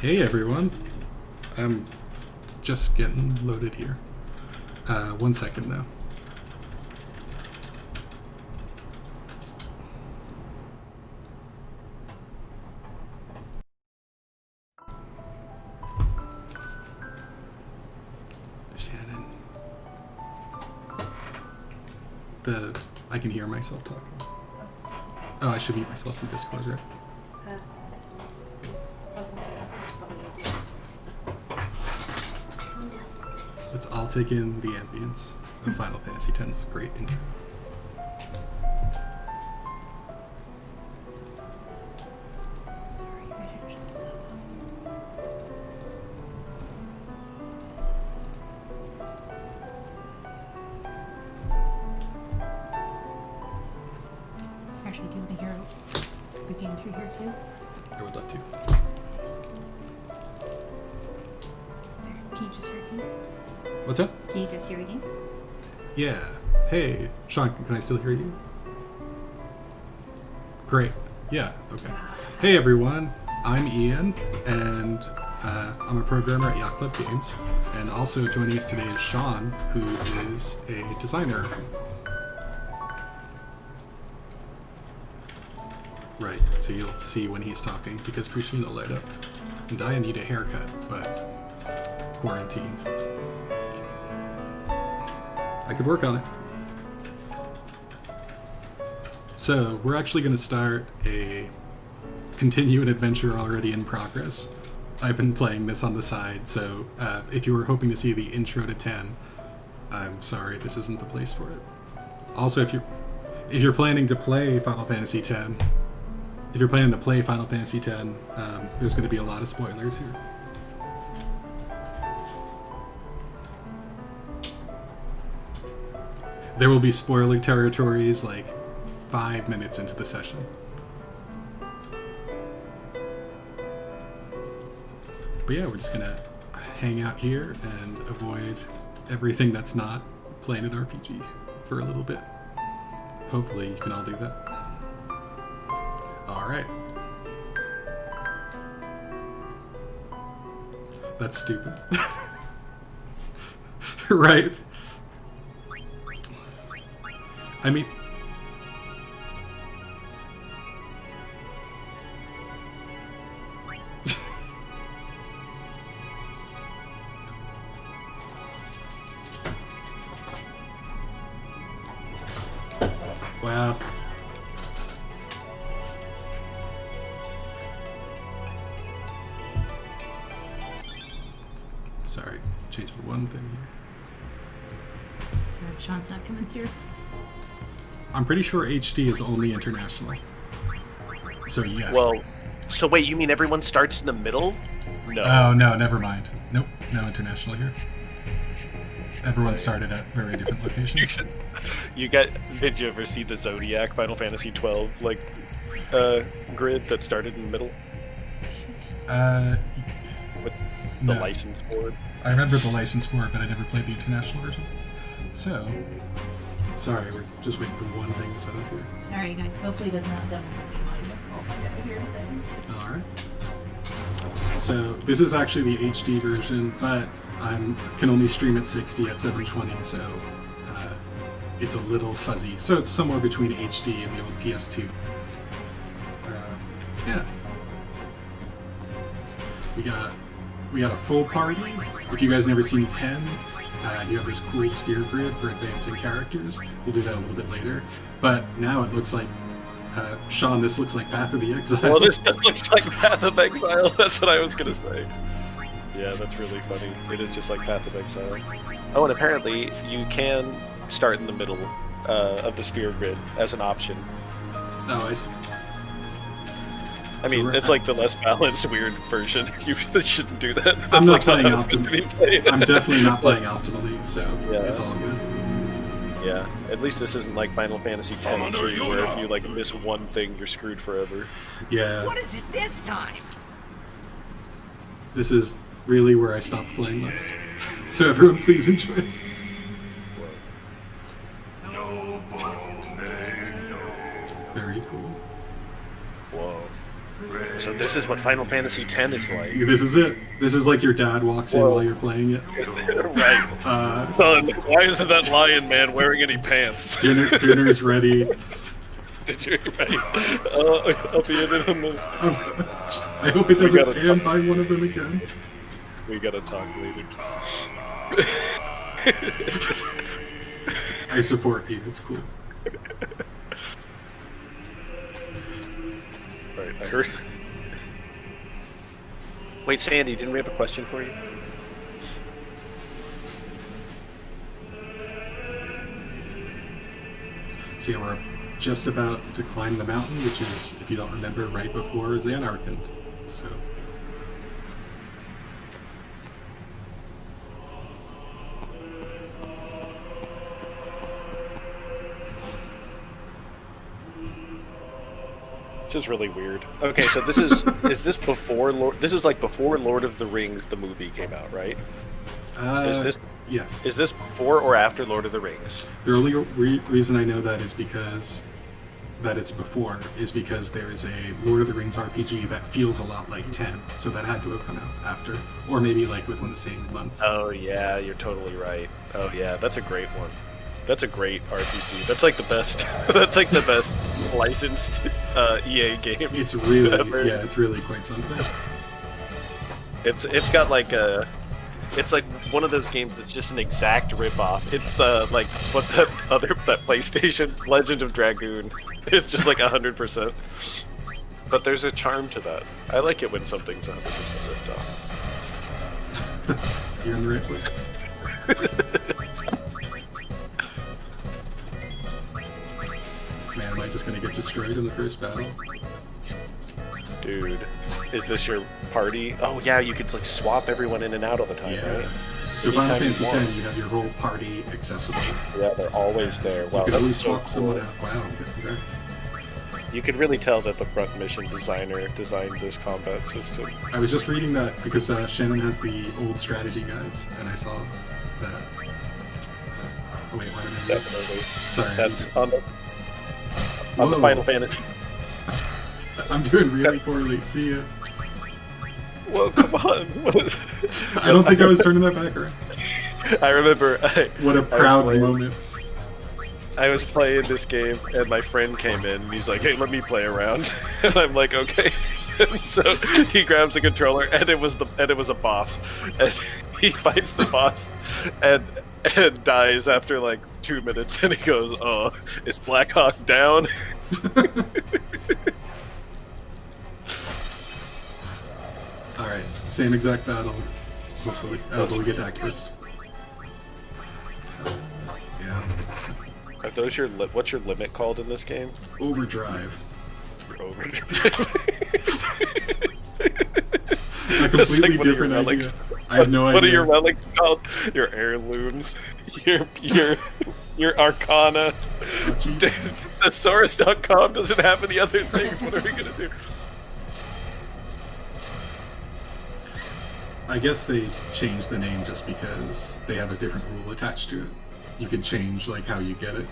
Hey everyone, I'm just getting loaded here. 1 second though. Shannon. I can hear myself talking. Oh, I should mute myself in Discord, right? Let's all take in the ambience of Final Fantasy X's great intro. Actually, do you want to hear the game through here too? I would love to. There, can you just hear again? What's up? Can you just hear again? Yeah. Hey, Sean, can I still hear you? Great. Yeah, okay. Hey everyone, I'm Ian, and I'm a programmer at Yacht Club Games, and also joining us today is Sean, who is a designer. Right, so you'll see when he's talking, because Pusheen will light up. And I need a haircut, but quarantine. I could work on it. So, we're actually going to continue an adventure already in progress. I've been playing this on the side, so if you were hoping to see the intro to 10, I'm sorry, this isn't the place for it. Also, if you're planning to play Final Fantasy X, there's going to be a lot of spoilers here. There will be spoiler territories like 5 minutes into the session. But yeah, we're just gonna hang out here and avoid everything that's not playing an RPG for a little bit. Hopefully you can all do that. Alright. That's stupid. Right? I mean... Wow. Sorry, changed one thing here. Sorry, Sean's not coming through. I'm pretty sure HD is only international. So yes. Well, so wait, you mean everyone starts in the middle? No. Oh no, never mind. Nope, no international here. Everyone started at very different locations. Did you ever see the Zodiac Final Fantasy 12 grid that started in the middle with the No. license board? I remember the license board, but I never played the international version. So, sorry, we're just waiting for one thing to set up here. Sorry, guys. Hopefully, it does not double book mine. I'll find out here in a second. All right. So this is actually the HD version, but I can only stream at 60 at 720, so it's a little fuzzy. So it's somewhere between HD and the old PS2. Yeah. We got a full party. If you guys never seen 10, you have this cool sphere grid for advancing characters. We'll do that a little bit later. But now it looks like Sean, this looks like Path of the Exile. Well, this just looks like Path of Exile. That's what I was gonna say. Yeah, that's really funny. It is just like Path of Exile. Oh, and apparently you can start in the middle of the sphere grid as an option. Oh, I see. I mean, it's like the less balanced, weird version. You shouldn't do that. That's I'm not like playing how it's meant to be played. I'm definitely not playing optimally, so Yeah. it's all good. Yeah, at least this isn't like Final Fantasy X, where if you like miss one thing, you're screwed forever. Yeah. What is it this time? This is really where I stopped playing last. So everyone please enjoy. Very cool. Whoa. So this is what Final Fantasy X is like. This is it. This is like your dad walks in while you're playing it. Right. Son, why isn't that lion man wearing any pants? Dinner's ready. Did you? Right. I'll be in it on the... Oh, gosh. I hope it doesn't pan by one of them again. We gotta talk later. I support you. It's cool. Right, I heard. Wait, Sandy, didn't we have a question for you? So yeah, we're just about to climb the mountain, which is, if you don't remember, right before Xanarkand. So. This is really weird. Okay, so this is this before this is like before Lord of the Rings the movie came out, right? Yes. Is this before or after Lord of the Rings? The only reason I know that is because it's before is because there is a Lord of the Rings RPG that feels a lot like 10, so that had to have come out after, or maybe like within the same month. Oh yeah, you're totally right. Oh yeah, that's a great one. That's a great RPG. That's like the best. That's like the best licensed EA game. It's really ever. Yeah, it's really quite something. It's got like a. It's like one of those games that's just an exact rip-off. It's like what's that PlayStation Legend of Dragoon? It's just like 100%. But there's a charm to that. I like it when something's 100% ripped off. You're in the right place. Man, am I just gonna get destroyed in the first battle? Dude, is this your party? Oh yeah, you could like swap everyone in and out all the time, Yeah. right? So Final Fantasy Anytime X, you have your whole party accessible. Yeah, they're always there. Wow, You could that's always so swap cool. someone out. Wow, correct. You could really tell that the front mission designer designed this combat system. I was just reading that because Shannon has the old strategy guides, and I saw that. Oh wait, what did I miss? Definitely. Sorry. That's on the Whoa. Final Fantasy. I'm doing really poorly. See ya. Whoa, come on. I don't think I was turning that back around. I remember. What a proud playing- moment. I was playing this game, and my friend came in, and he's like, "Hey, let me play around." And I'm like, "Okay." And so he grabs a controller, and it was a boss, and he fights the boss, and dies after like 2 minutes, and he goes, "Oh, is Black Hawk down?" Alright, same exact battle. Hopefully. But we get to act first. Yeah, let's get this one. Are those your what's your limit called in this game? Overdrive. Your overdrive. A That's completely like one of your different idea. relics. I have no idea. What are your relics called? Your heirlooms. Your arcana. Oh, geez. Thesaurus.com doesn't have any other things. What are we gonna do? I guess they changed the name just because they have a different rule attached to it. You can change like how you get it.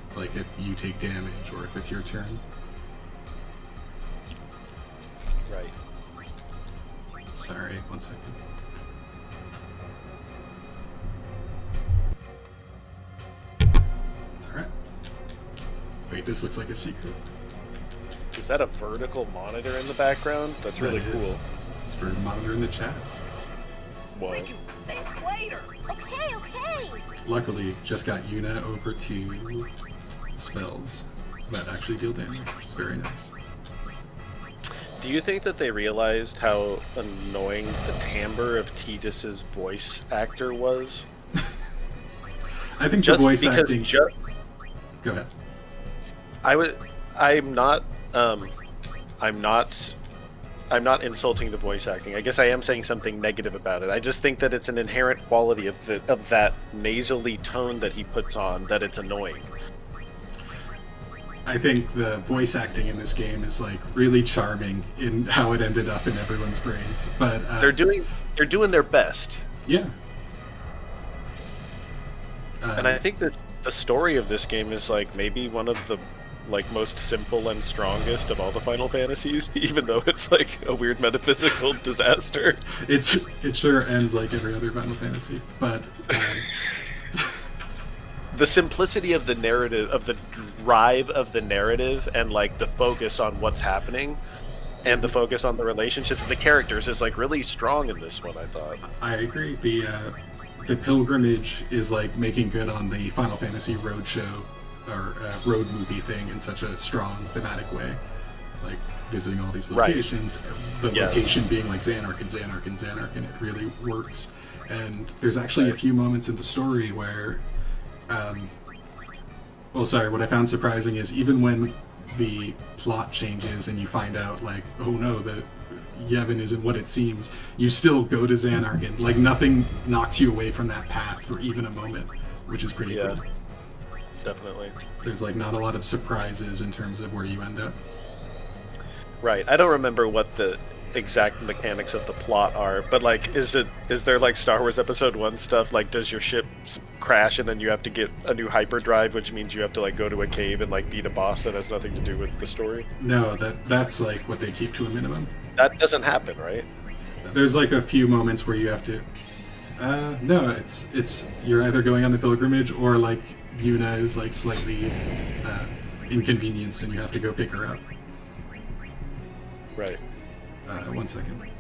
It's like if you take damage or if it's your turn. Right. Sorry, 1 second. Alright. Wait, this looks like a secret. Is that a vertical monitor in the background? That's really That is. cool. It's for monitoring the chat. Whoa. Thanks later. Okay, okay. Luckily, just got Yuna over to spells that actually deal damage, which is very nice. Do you think that they realized how annoying the timbre of Tidus's voice actor was? I think Just the voice because acting. Go ahead. I'm not insulting the voice acting. I guess I am saying something negative about it. I just think that it's an inherent quality of that nasally tone that he puts on that it's annoying. I think the voice acting in this game is like really charming in how it ended up in everyone's brains. But They're doing their best. yeah. And I think that the story of this game is like maybe one of the like most simple and strongest of all the Final Fantasies, even though it's like a weird metaphysical disaster. It sure ends like every other Final Fantasy, but The simplicity of the narrative, of the drive of the narrative, and like the focus on what's happening, and the focus on the relationships of the characters is like really strong in this one, I thought. I agree. The pilgrimage is like making good on the Final Fantasy roadshow or road movie thing in such a strong thematic way, like visiting all these locations, the location being like Xanark and Xanark and Xanark, and it really works. And there's actually a few moments in the story where, what I found surprising is even when the plot changes and you find out like, oh no, the Yevon isn't what it seems, you still go to Xanark, and like nothing knocks you away from that path for even a moment, which is pretty cool. Definitely. There's like not a lot of surprises in terms of where you end up. Right. I don't remember what the exact mechanics of the plot are, but like is there like Star Wars Episode 1 stuff, like does your ship crash and then you have to get a new hyperdrive, which means you have to like go to a cave and like beat a boss that has nothing to do with the story? No, that's like what they keep to a minimum. That doesn't happen, right? There's like a few moments where you have to no, it's you're either going on the pilgrimage or like Yuna is like slightly inconvenienced and you have to go pick her up. Right. 1 second.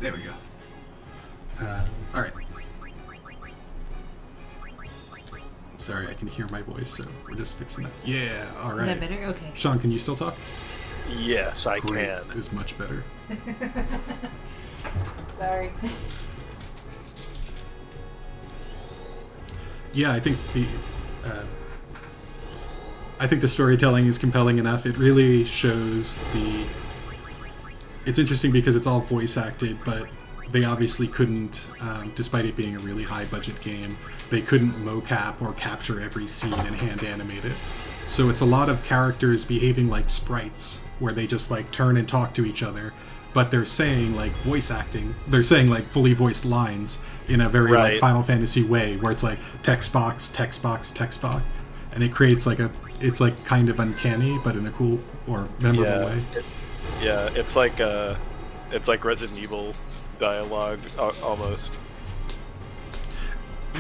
There we go. All right. Sorry, I can hear my voice, so we're just fixing that. Yeah, all right. Is that better? Okay. Sean, can you still talk? Yes, I Great. can. Is much better. Sorry. Yeah, I think the storytelling is compelling enough. It really shows the. It's interesting because it's all voice acted, but they obviously couldn't, despite it being a really high budget game, they couldn't mocap or capture every scene and hand animate it. So it's a lot of characters behaving like sprites, where they just like turn and talk to each other, but they're saying like voice acting. They're saying like fully voiced lines in a very like Final Fantasy way, where it's like text box, text box, text box, and it creates like it's like kind of uncanny, but in a cool or memorable way. It's like Resident Evil dialogue almost.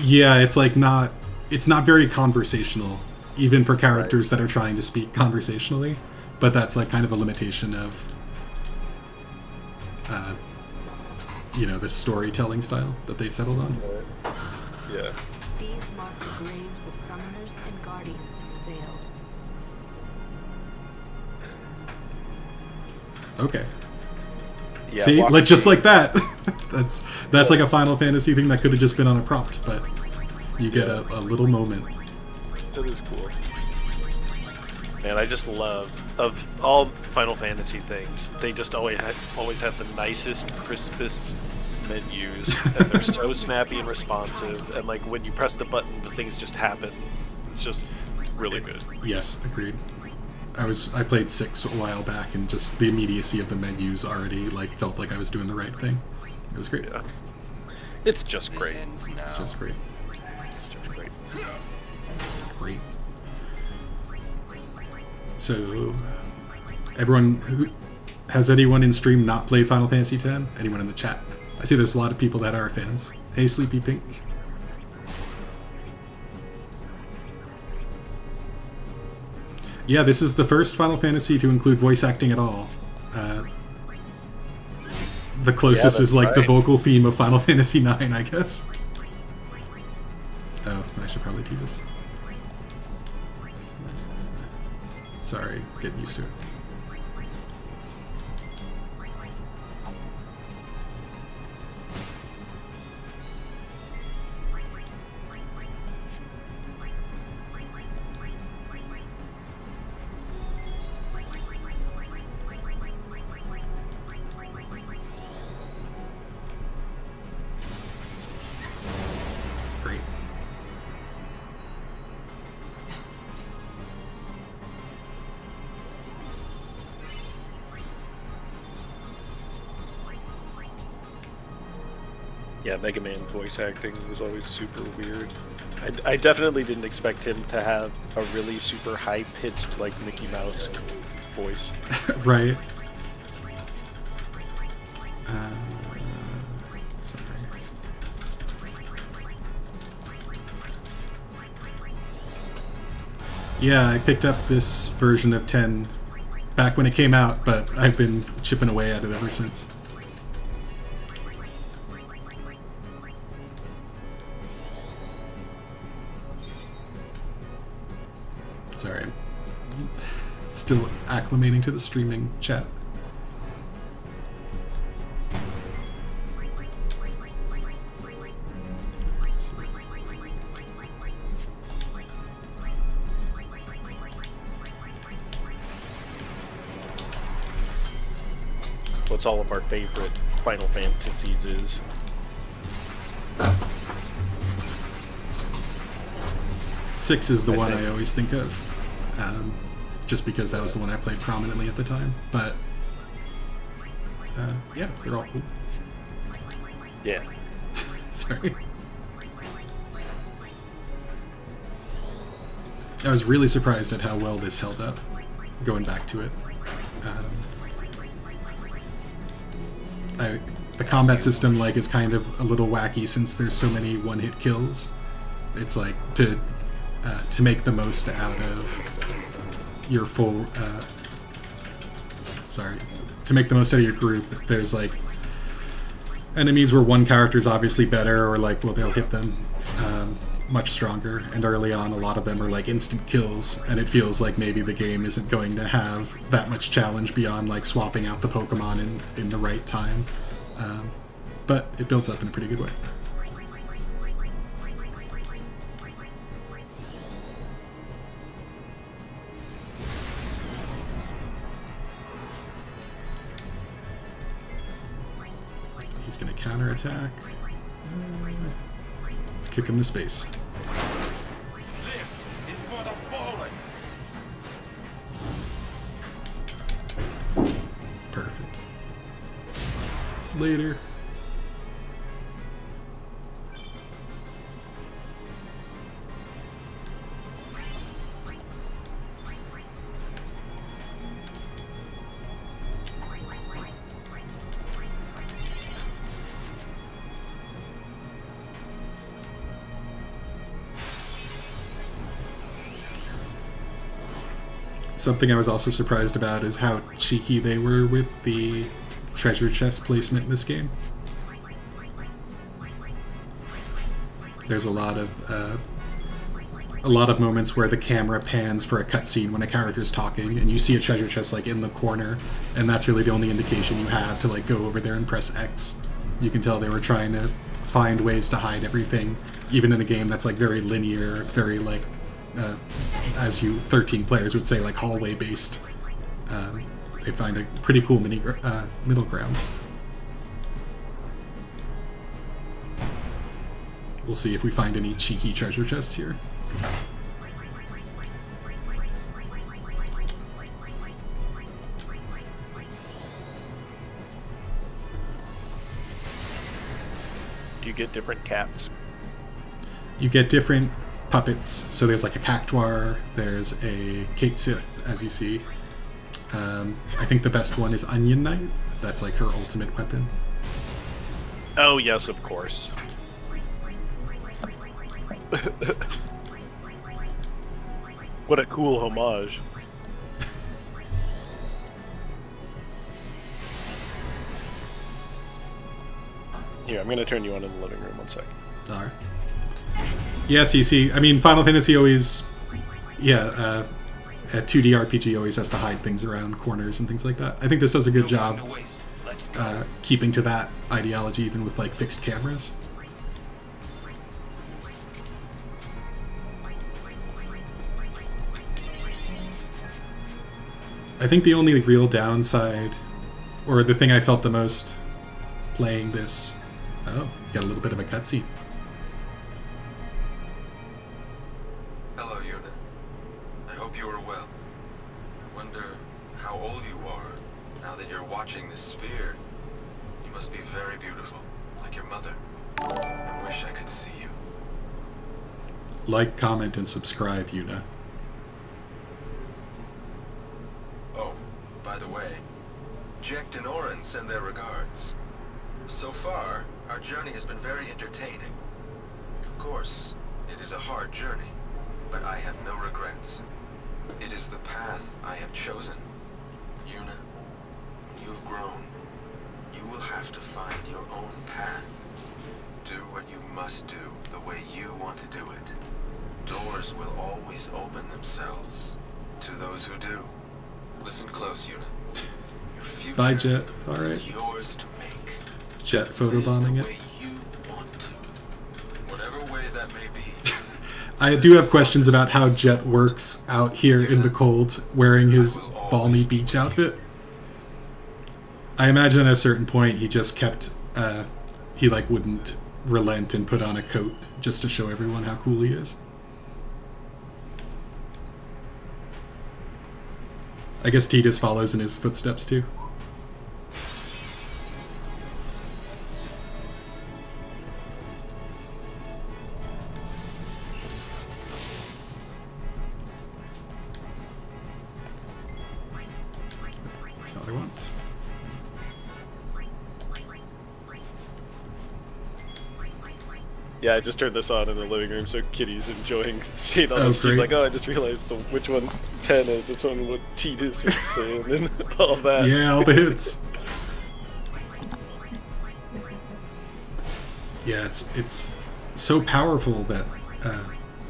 Yeah, it's not very conversational, even for characters that are trying to speak conversationally, but that's like kind of a limitation of the storytelling style that they settled on. Yeah. These mark the graves of summoners and guardians who failed. Okay. Yeah, See, just like that. that's like a Final Fantasy thing that could have just been on a prompt, but you get a little moment. That is cool. Man, I just love, of all Final Fantasy things, they just always have the nicest, crispest menus, and they're so snappy and responsive, and like when you press the button, the things just happen. It's just really good. Yes, agreed. I played 6 a while back, and just the immediacy of the menus already like felt like I was doing the right thing. It was great. Yeah. It's just great. It's just great. It's just great. Great. So, has anyone in stream not played Final Fantasy X? Anyone in the chat? I see there's a lot of people that are fans. Hey, Sleepy Pink. Yeah, this is the first Final Fantasy to include voice acting at all. The closest is like the vocal theme of Final Fantasy IX, I guess. Oh, I should probably do this. Sorry, getting used to it. Yeah, Mega Man voice acting was always super weird. I definitely didn't expect him to have a really super high-pitched, like, Mickey Mouse voice. Right. Sorry. Yeah, I picked up this version of 10 back when it came out, but I've been chipping away at it ever since. Sorry, I'm still acclimating to the streaming chat. What's all of our favorite Final Fantasies is. Six is the I one think- I always think of, just because that was the one I played prominently at the time. But yeah, they're all cool. Yeah. Sorry. I was really surprised at how well this held up, going back to it. The combat system is kind of a little wacky since there's so many one-hit kills. It's like to make the most out of your full to make the most out of your group. There's enemies where one character's obviously better, or they'll hit them much stronger, and early on a lot of them are instant kills, and it feels like maybe the game isn't going to have that much challenge beyond swapping out the Pokemon in the right time, but it builds up in a pretty good way. He's gonna counterattack. Let's kick him to space. This is for the fallen. Perfect. Later. Something I was also surprised about is how cheeky they were with the treasure chest placement in this game. There's a lot of moments where the camera pans for a cutscene when a character's talking, and you see a treasure chest in the corner, and that's really the only indication you have to go over there and press X. You can tell they were trying to find ways to hide everything, even in a game that's very linear, very as you 13 players would say, hallway based. They find a pretty cool middle ground. We'll see if we find any cheeky treasure chests here. Do you get different cats? You get different puppets. So there's a Cactuar, there's a Kate Sith, as you see. I think the best one is Onion Knight. That's her ultimate weapon. Oh, yes, of course. What a cool homage. Here, I'm going to turn you on in the living room 1 sec. Alright. Yeah, CC. I mean, Final Fantasy always... Yeah, a 2D RPG always has to hide things around corners and things like that. I think this does a good job keeping to that ideology, even with fixed cameras. I think the only real downside, or the thing I felt the most playing this... Oh, got a little bit of a cutscene. Hello, Yuna. I hope you are well. I wonder how old you are now that you're watching this sphere. You must be very beautiful, like your mother. I wish I could see you. Like, comment, and subscribe, Yuna. Oh, by the way, Jekt and Oren send their regards. So far, our journey has been very entertaining. Of course, it is a hard journey, but I have no regrets. It is the path I have chosen. Yuna, when you have grown, you will have to find your own path. Do what you must do the way you want to do it. Doors will always open themselves to those who do. Listen close, Yuna. Your future Bye, Jet. All right. is yours to make. Jet Live photobombing the it. way you want to. Whatever way that may be. I do have questions about how Jet works out here in the cold, wearing his balmy beach outfit. I imagine at a certain point he just kept, he like wouldn't relent and put on a coat just to show everyone how cool he is. I guess Tidus follows in his footsteps too. That's not what I want. Yeah, I just turned this on in the living room, so Kitty's enjoying seeing all Oh, this. She's great. like, "Oh, I just realized which one 10 is. This one what Tidus is saying, and all that." Yeah, all the hits. Yeah, it's so powerful that,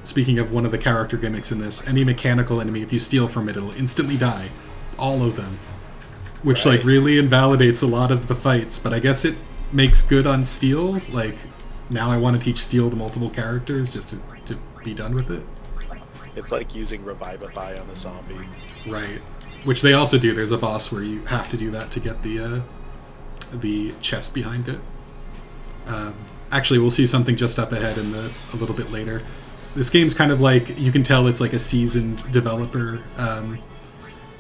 speaking of one of the character gimmicks in this, any mechanical enemy, if you steal from it, it'll instantly die. All of them. Which, like, Right. really invalidates a lot of the fights, but I guess it makes good on steel. Like, now I want to teach steel to multiple characters just to be done with it. It's like using Revivify on a zombie. Right. Which they also do. There's a boss where you have to do that to get the chest behind it. Actually, we'll see something just up ahead a little bit later. This game's kind of like, you can tell it's like a seasoned developer.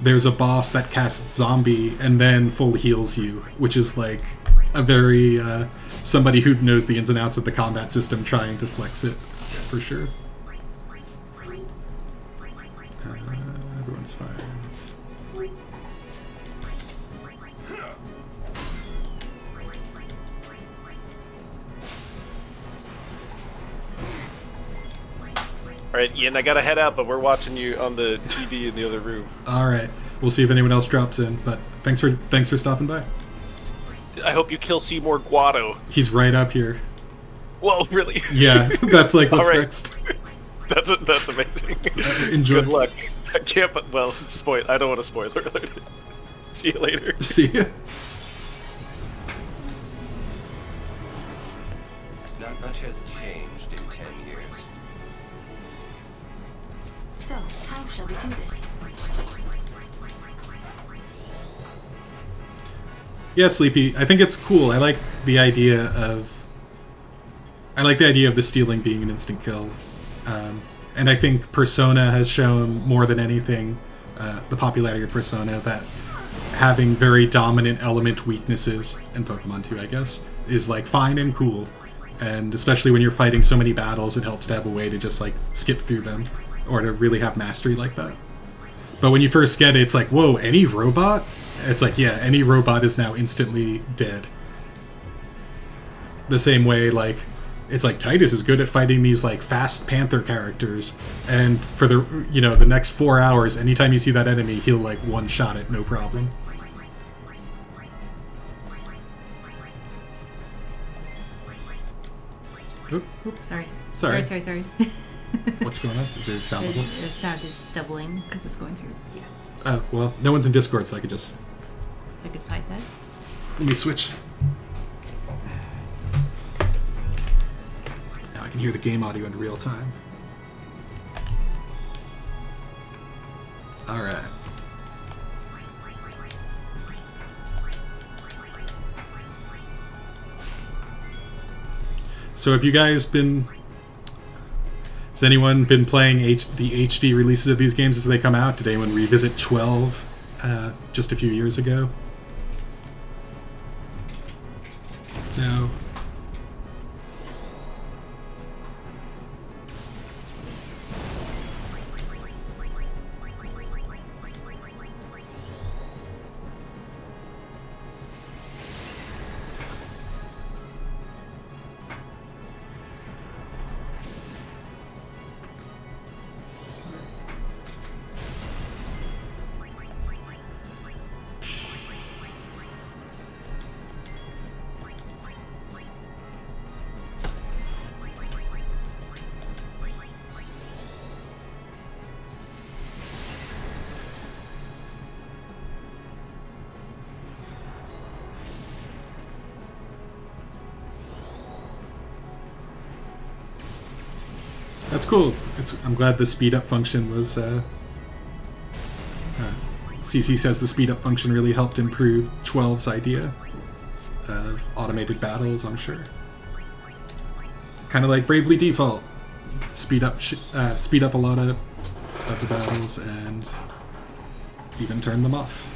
There's a boss that casts zombie and then full heals you, which is like a very somebody who knows the ins and outs of the combat system trying to flex it, for sure. Everyone's fine. Alright, Ian, I gotta head out, but we're watching you on the TV in the other room. All right, we'll see if anyone else drops in. But thanks for stopping by. I hope you kill Seymour Guado. He's right up here. Whoa, really? Yeah, that's like what's All right. next. That's amazing. Enjoy. Good luck. I can't, well, I don't want to spoiler alert. See you later. See ya. Not much has changed in 10 years. So, how shall we do this? Yeah, Sleepy. I think it's cool. I like the idea of the stealing being an instant kill, and I think Persona has shown more than anything, the popularity of Persona, that having very dominant element weaknesses, and Pokemon too, I guess, is like fine and cool. And especially when you're fighting so many battles, it helps to have a way to just like skip through them, or to really have mastery like that. But when you first get it, it's like, whoa, any robot? It's like, yeah, any robot is now instantly dead. The same way, like, it's like Tidus is good at fighting these like fast panther characters, and for the the next 4 hours, anytime you see that enemy, he'll like one-shot it, no problem. Oop, Oops, sorry. Sorry. Sorry. what's going on? Is there a sound level? The sound is doubling because it's going through. Yeah, Oh, well, no one's in Discord, so I could just... I could decide that. Let me switch. Now I can hear the game audio in real time. Alright. So have you guys been... Has anyone been playing the HD releases of these games as they come out? Did anyone revisit 12 just a few years ago? No. That's cool. I'm glad the speed up function was. CC says the speed up function really helped improve 12's idea of automated battles, I'm sure. Kind of like Bravely Default. Speed up a lot of the battles and even turn them off.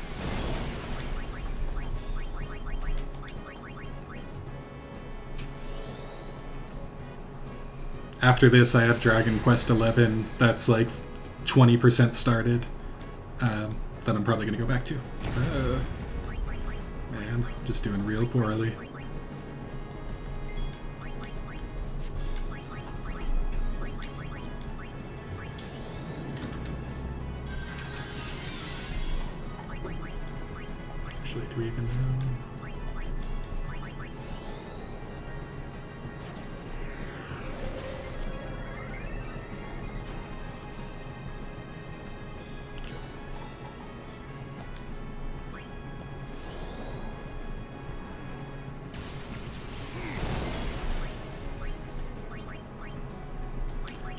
After this, I have Dragon Quest XI that's like 20% started. That I'm probably going to go back to. Man, just doing real poorly. Actually, do we even know?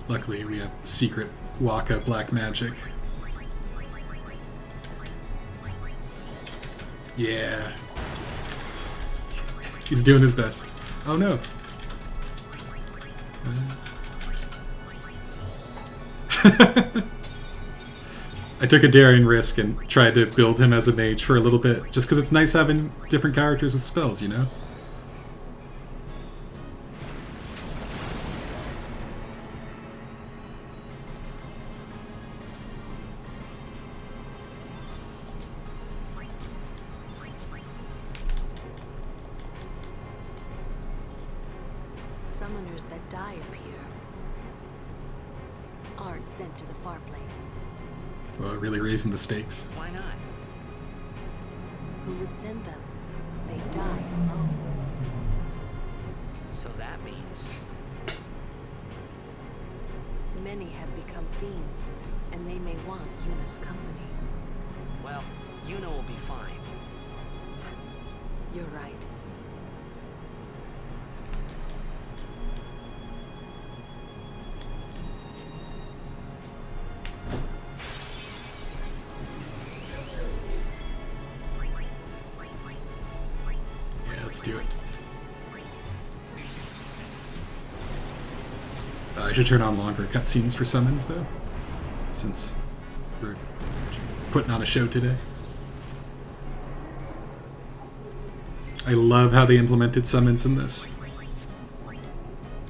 Luckily, we have secret Waka black magic. Yeah. He's doing his best. Oh no. I took a daring risk and tried to build him as a mage for a little bit, just because it's nice having different characters with spells, you know? Summoners that die appear aren't sent to the far plane. Well, really raising the stakes. Why not? Who would send them? They die alone. So that means... Many have become fiends, and they may want Yuna's company. Well, Yuna will be fine. You're right. Let's do it. I should turn on longer cutscenes for summons, though, since we're putting on a show today. I love how they implemented summons in this.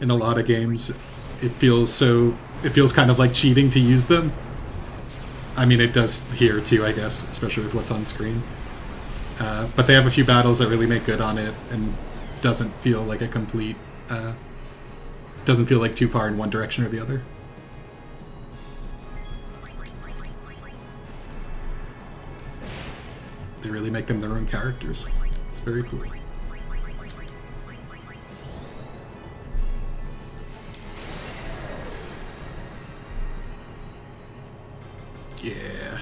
In a lot of games, it feels kind of like cheating to use them. I mean, it does here too, I guess, especially with what's on screen. But they have a few battles that really make good on it, and doesn't feel like a complete, doesn't feel like too far in one direction or the other. They really make them their own characters. It's very cool. Yeah.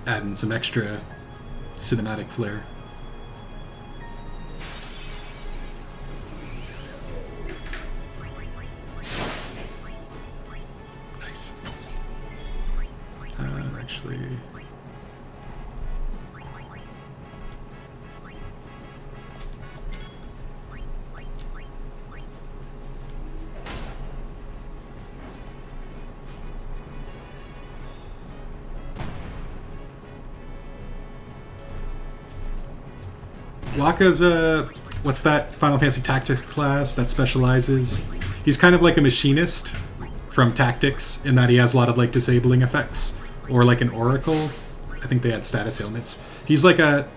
Adding some extra cinematic flair. Nice. Actually... Waka's what's that Final Fantasy Tactics class that specializes? He's kind of like a machinist from Tactics in that he has a lot of like disabling effects, or like an Oracle. I think they had status ailments. He's like a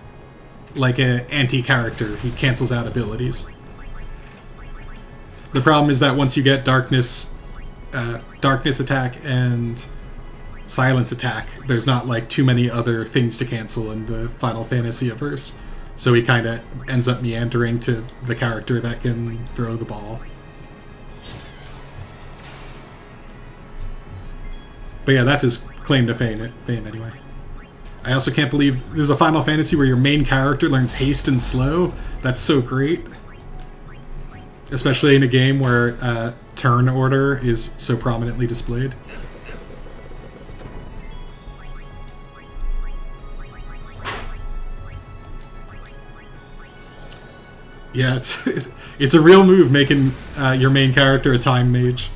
anti-character. He cancels out abilities. The problem is that once you get darkness attack and silence attack, there's not like too many other things to cancel in the Final Fantasy averse. So he kind of ends up meandering to the character that can throw the ball. But yeah, that's his claim to fame anyway. I also can't believe there's a Final Fantasy where your main character learns haste and slow. That's so great. Especially in a game where turn order is so prominently displayed. Yeah, it's a real move making your main character a time mage.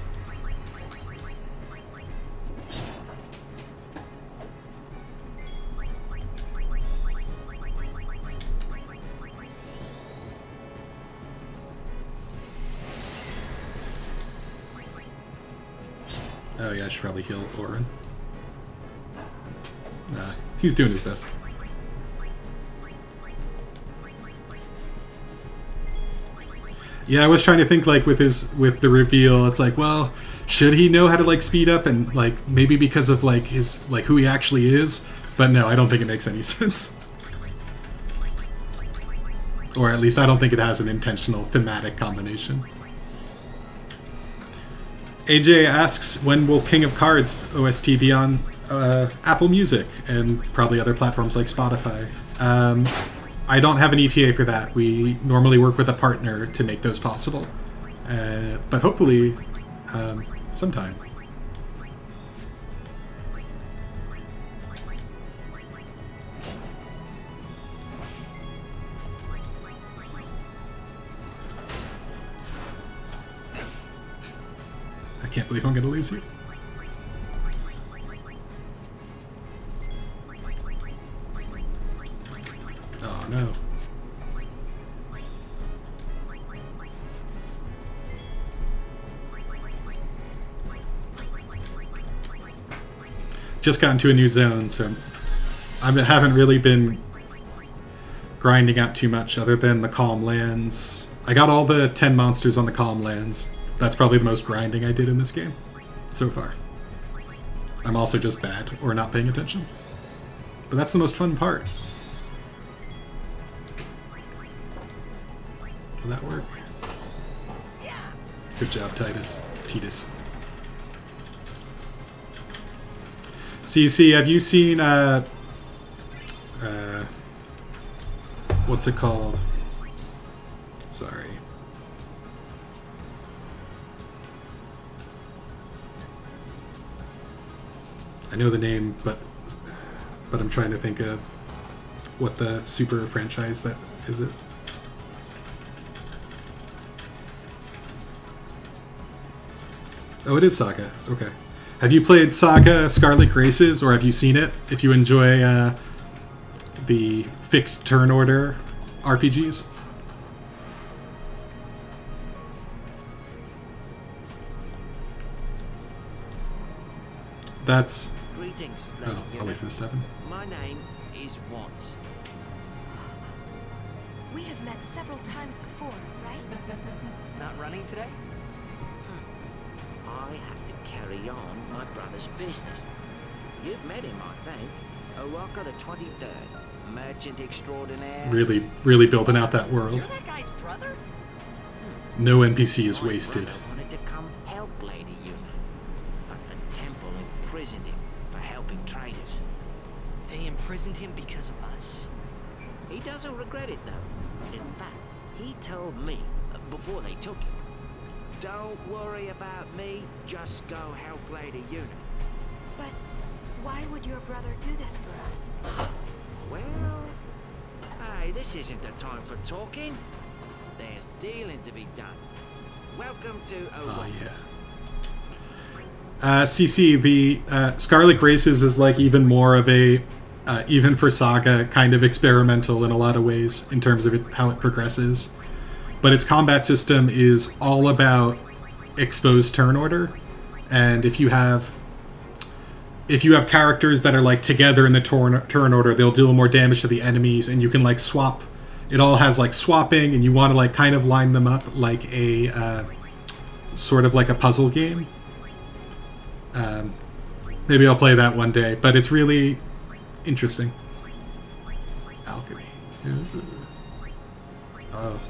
Oh yeah, I should probably heal Orin. Nah, he's doing his best. Yeah, I was trying to think like with the reveal, it's like, well, should he know how to like speed up and like maybe because of like his like who he actually is? But no, I don't think it makes any sense. Or at least I don't think it has an intentional thematic combination. AJ asks, when will King of Cards OST be on Apple Music and probably other platforms like Spotify? I don't have an ETA for that. We normally work with a partner to make those possible. But hopefully, sometime. I can't believe I'm going to lose you. Oh no. Just got into a new zone, so I haven't really been grinding out too much other than the Calm Lands. I got all the 10 monsters on the Calm Lands. That's probably the most grinding I did in this game so far. I'm also just bad or not paying attention. But that's the most fun part. Will that work? Good job, Titus. CC, have you seen what's it called? Sorry. I know the name, but I'm trying to think of what the super franchise that is it. Oh, it is Saga. Okay. Have you played Saga Scarlet Graces, or have you seen it? If you enjoy the fixed turn order RPGs. That's... Greetings, Oh, I'll wait for the 7. My name is Watts. We have met several times before, right? Not running today? I have to carry on my brother's business. You've met him, I think. Owaka the 23rd, merchant extraordinaire. Really building out that world. You're that guy's brother? No NPC is My wasted. brother wanted to come help Lady Yuna, but the temple imprisoned him for helping traders. They imprisoned him because of us. He doesn't regret it though. In fact, he told me before they took him, "Don't worry about me, just go help Lady Yuna." But why would your brother do this for us? Well, hey, this isn't the time for talking. There's dealing to be done. Welcome to Oh, Owaka. yeah. CC, the Scarlet Graces is like even more of a, even for Saga, kind of experimental in a lot of ways in terms of how it progresses. But its combat system is all about exposed turn order. And if you have characters that are like together in the turn order, they'll deal more damage to the enemies, and you can like swap. It all has like swapping, and you want to like kind of line them up like a sort of like a puzzle game. Maybe I'll play that one day, but it's really interesting. Alchemy. Oh,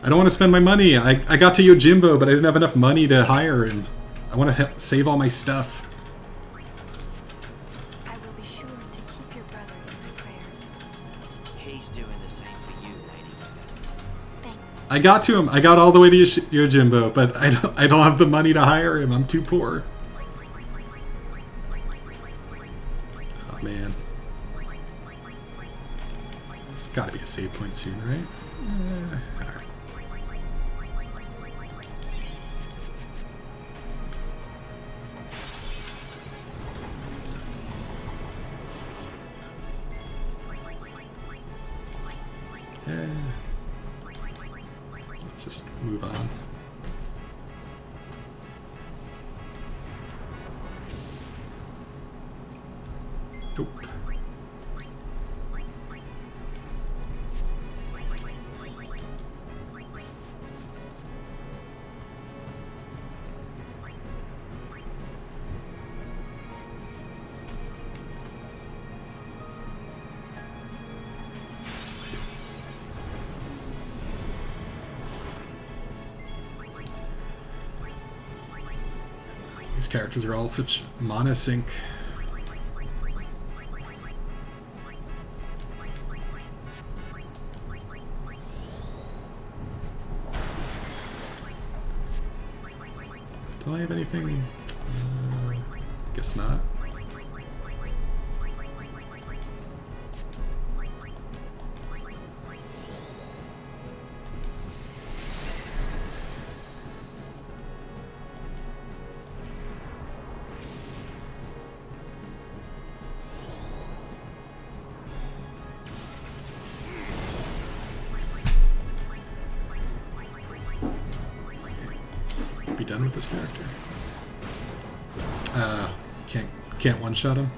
I don't want to spend my money. I got to Yojimbo, but I didn't have enough money to hire him. I want to save all my stuff. I got to him. I got all the way to Yojimbo, but I don't have the money to hire him. I'm too poor. Oh man. There's got to be a save point soon, right? All right. Yeah. Let's just move on. Nope. These characters are all such monosync. Do I have anything? Guess not. Be done with this character. Can't one-shot him.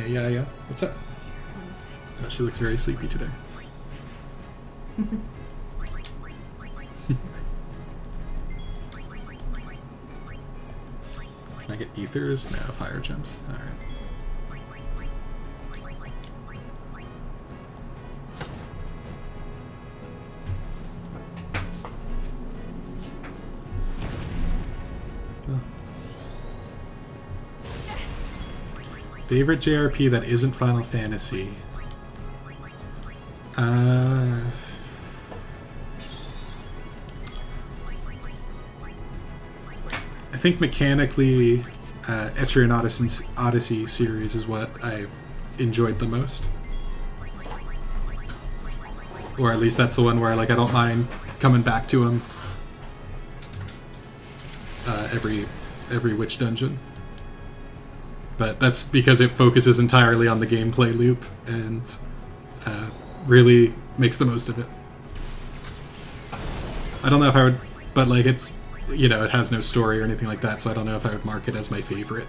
Yeah. What's up? Oh, she looks very sleepy today. Can I get ethers? No, fire gems. Alright. Favorite JRP that isn't Final Fantasy? I think mechanically, Etrian Odyssey series is what I've enjoyed the most. Or at least that's the one where like I don't mind coming back to them every witch dungeon. But that's because it focuses entirely on the gameplay loop and really makes the most of it. I don't know if I would, but like it's, you know, it has no story or anything like that, so I don't know if I would mark it as my favorite.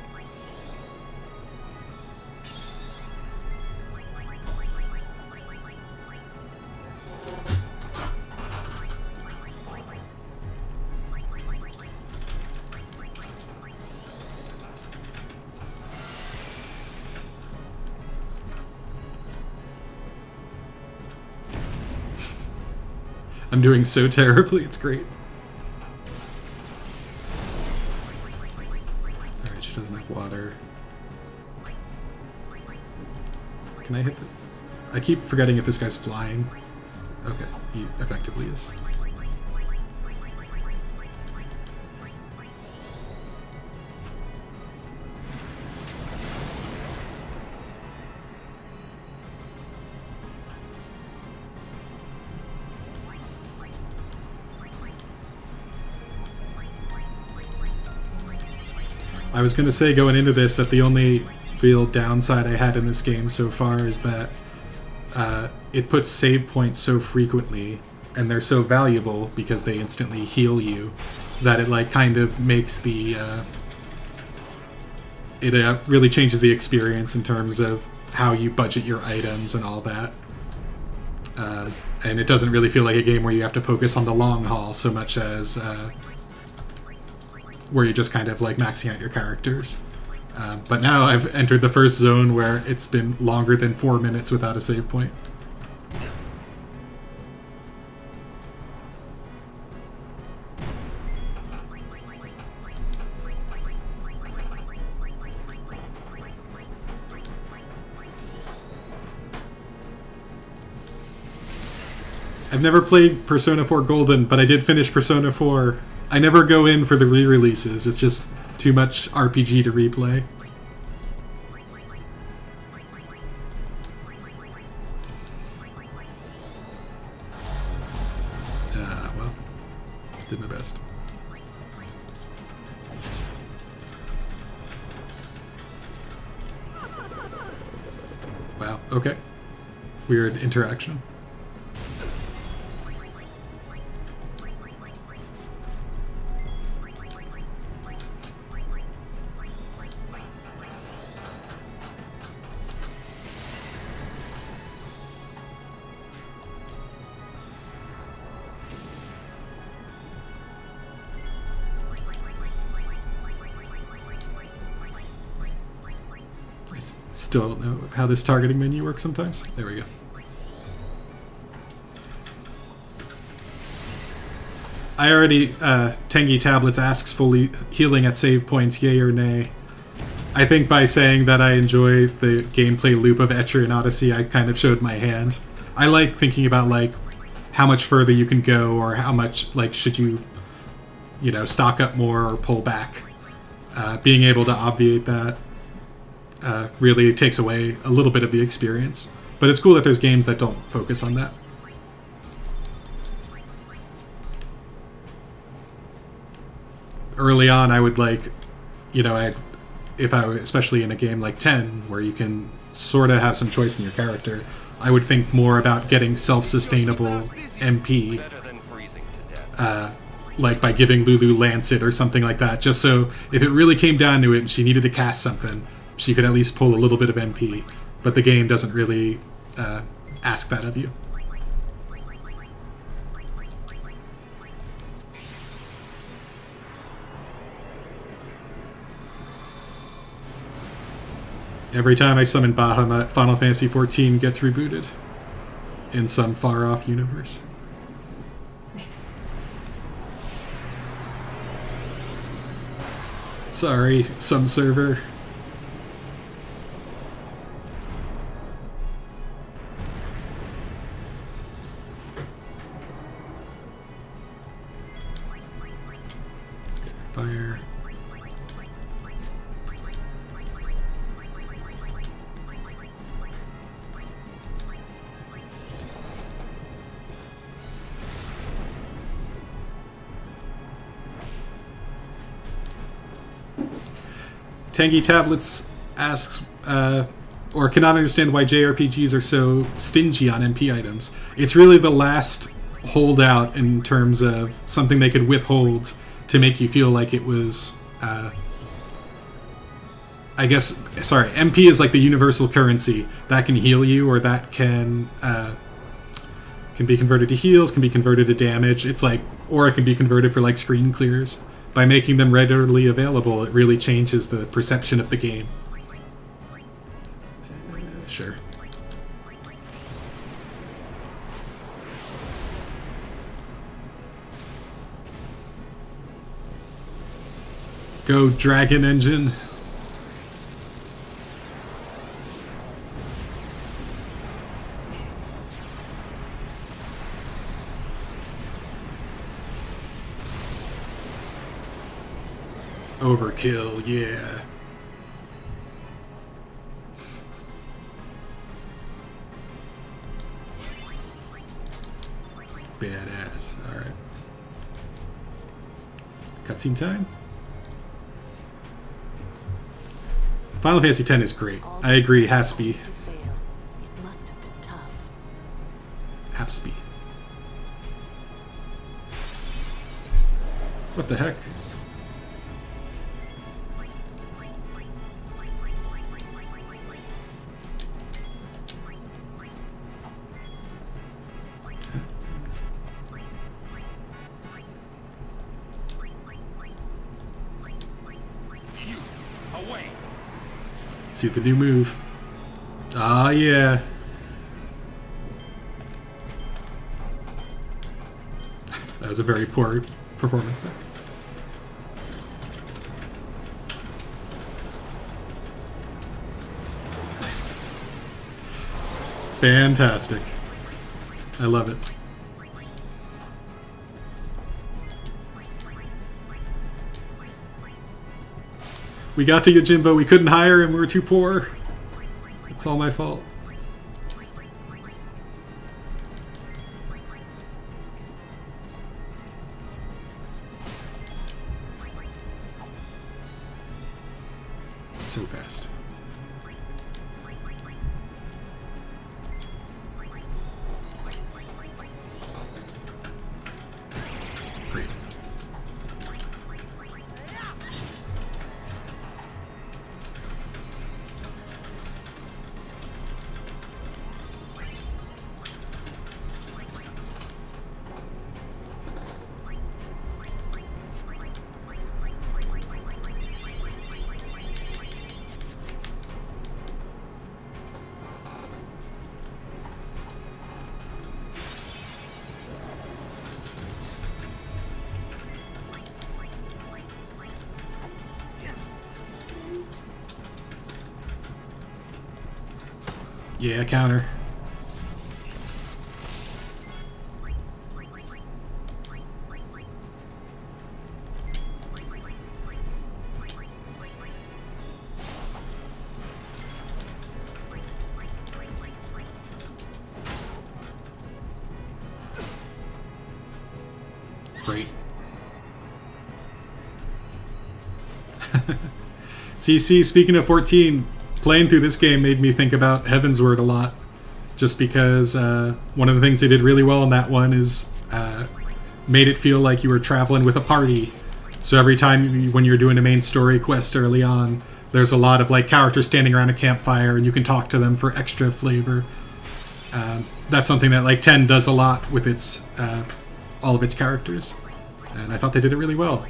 I'm doing so terribly, it's great. Alright, she doesn't have water. Can I hit this? I keep forgetting if this guy's flying. Okay, he effectively is. I was going to say going into this that the only real downside I had in this game so far is that it puts save points so frequently, and they're so valuable because they instantly heal you, that it like kind of makes the it really changes the experience in terms of how you budget your items and all that. And it doesn't really feel like a game where you have to focus on the long haul so much as where you're just kind of like maxing out your characters. But now I've entered the first zone where it's been longer than 4 minutes without a save point. I've never played Persona 4 Golden, but I did finish Persona 4. I never go in for the re-releases. It's just too much RPG to replay. Well, did my best. Wow, okay. Weird interaction. Still don't know how this targeting menu works sometimes. There we go. I already, Tengi Tablets asks fully healing at save points, yay or nay. I think by saying that I enjoy the gameplay loop of Etcher and Odyssey, I kind of showed my hand. I like thinking about, like, how much further you can go, or how much, like, should you, you know, stock up more or pull back. Being able to obviate that really takes away a little bit of the experience. But it's cool that there's games that don't focus on that. Early on, I would like, you know, if I were, especially in a game like 10, where you can sort of have some choice in your character, I would think more about getting self-sustainable MP, like by giving Lulu Lancet or something like that, just so if it really came down to it and she needed to cast something, she could at least pull a little bit of MP, but the game doesn't really ask that of you. Every time I summon Bahamut, Final Fantasy XIV gets rebooted in some far-off universe. Sorry, some server. Fire. Tangy Tablets asks, or cannot understand why JRPGs are so stingy on MP items. It's really the last holdout in terms of something they could withhold to make you feel like it was, I guess, sorry, MP is like the universal currency that can heal you, or that can be converted to heals, can be converted to damage. It's like, or it can be converted for like screen clears. By making them readily available, it really changes the perception of the game. Sure. Go Dragon Engine. Overkill, yeah. Badass. Alright. Cutscene time? Final Fantasy X is great. I agree, has to be. It must have been tough. Has to be. What the heck? See the new move. Ah, yeah. That was a very poor performance there. Fantastic. I love it. We got to Yojimbo, we couldn't hire him, we were too poor. It's all my fault. So fast. Great. Yeah, counter. Great. CC, speaking of 14, playing through this game made me think about Heavensward a lot. Just because one of the things they did really well in that one is made it feel like you were traveling with a party. So every time when you're doing a main story quest early on, there's a lot of like characters standing around a campfire and you can talk to them for extra flavor. That's something that like 10 does a lot with its all of its characters. And I thought they did it really well.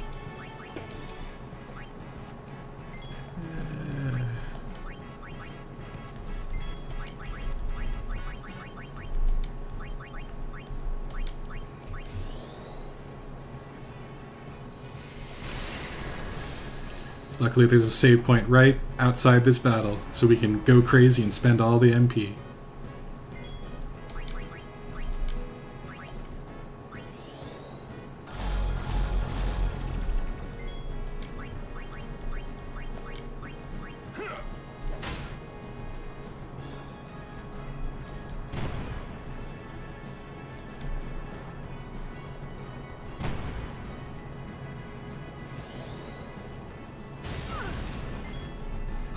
Luckily there's a save point right outside this battle, so we can go crazy and spend all the MP.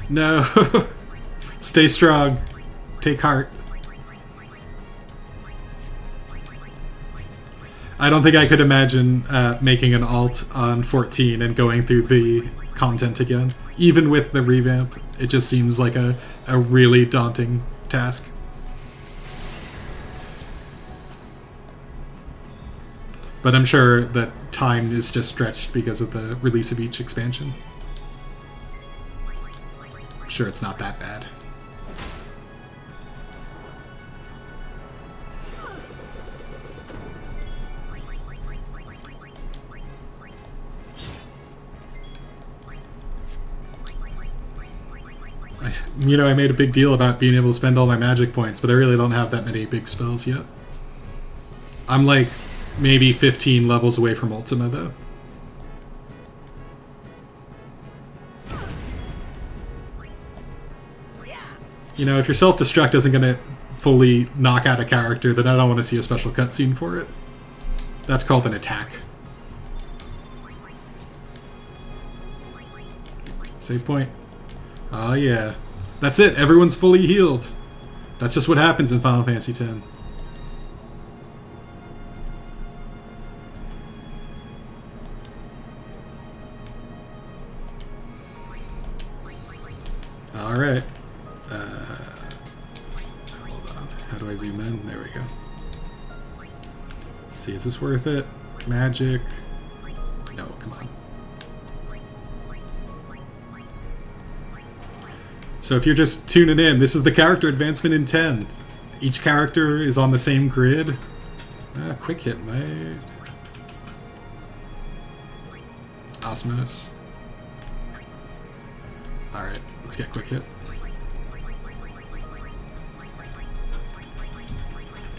No. Stay strong. Take heart. I don't think I could imagine making an alt on 14 and going through the content again. Even with the revamp, it just seems like a really daunting task. But I'm sure that time is just stretched because of the release of each expansion. Sure, it's not that bad. I made a big deal about being able to spend all my magic points, but I really don't have that many big spells yet. I'm like maybe 15 levels away from Ultima, though. If your self-destruct isn't going to fully knock out a character, then I don't want to see a special cutscene for it. That's called an attack. Save point. Oh yeah. That's it, everyone's fully healed. That's just what happens in Final Fantasy X. Alright. Hold on. How do I zoom in? There we go. Let's see, is this worth it? Magic. No, come on. So if you're just tuning in, this is the character advancement in 10. Each character is on the same grid. Quick hit mode. Osmos. Alright, let's get quick hit.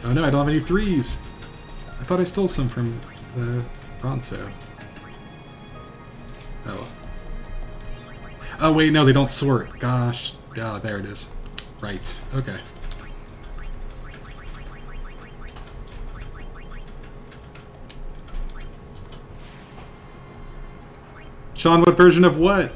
Oh no, I don't have any 3s! I thought I stole some from the Bronzo. Oh. Oh wait, no, they don't sort. Gosh. Oh, there it is. Right. Okay. Sean, what version of what?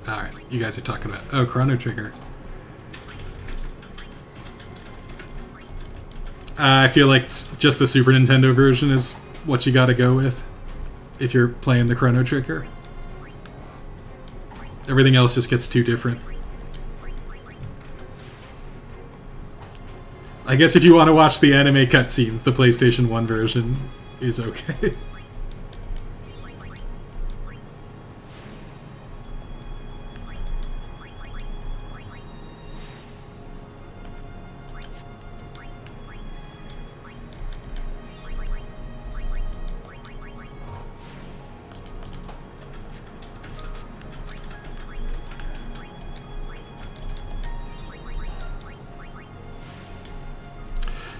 Alright, you guys are talking about... Oh, Chrono Trigger. I feel like just the Super Nintendo version is what you gotta go with if you're playing the Chrono Trigger. Everything else just gets too different. I guess if you want to watch the anime cutscenes, the PlayStation 1 version is okay.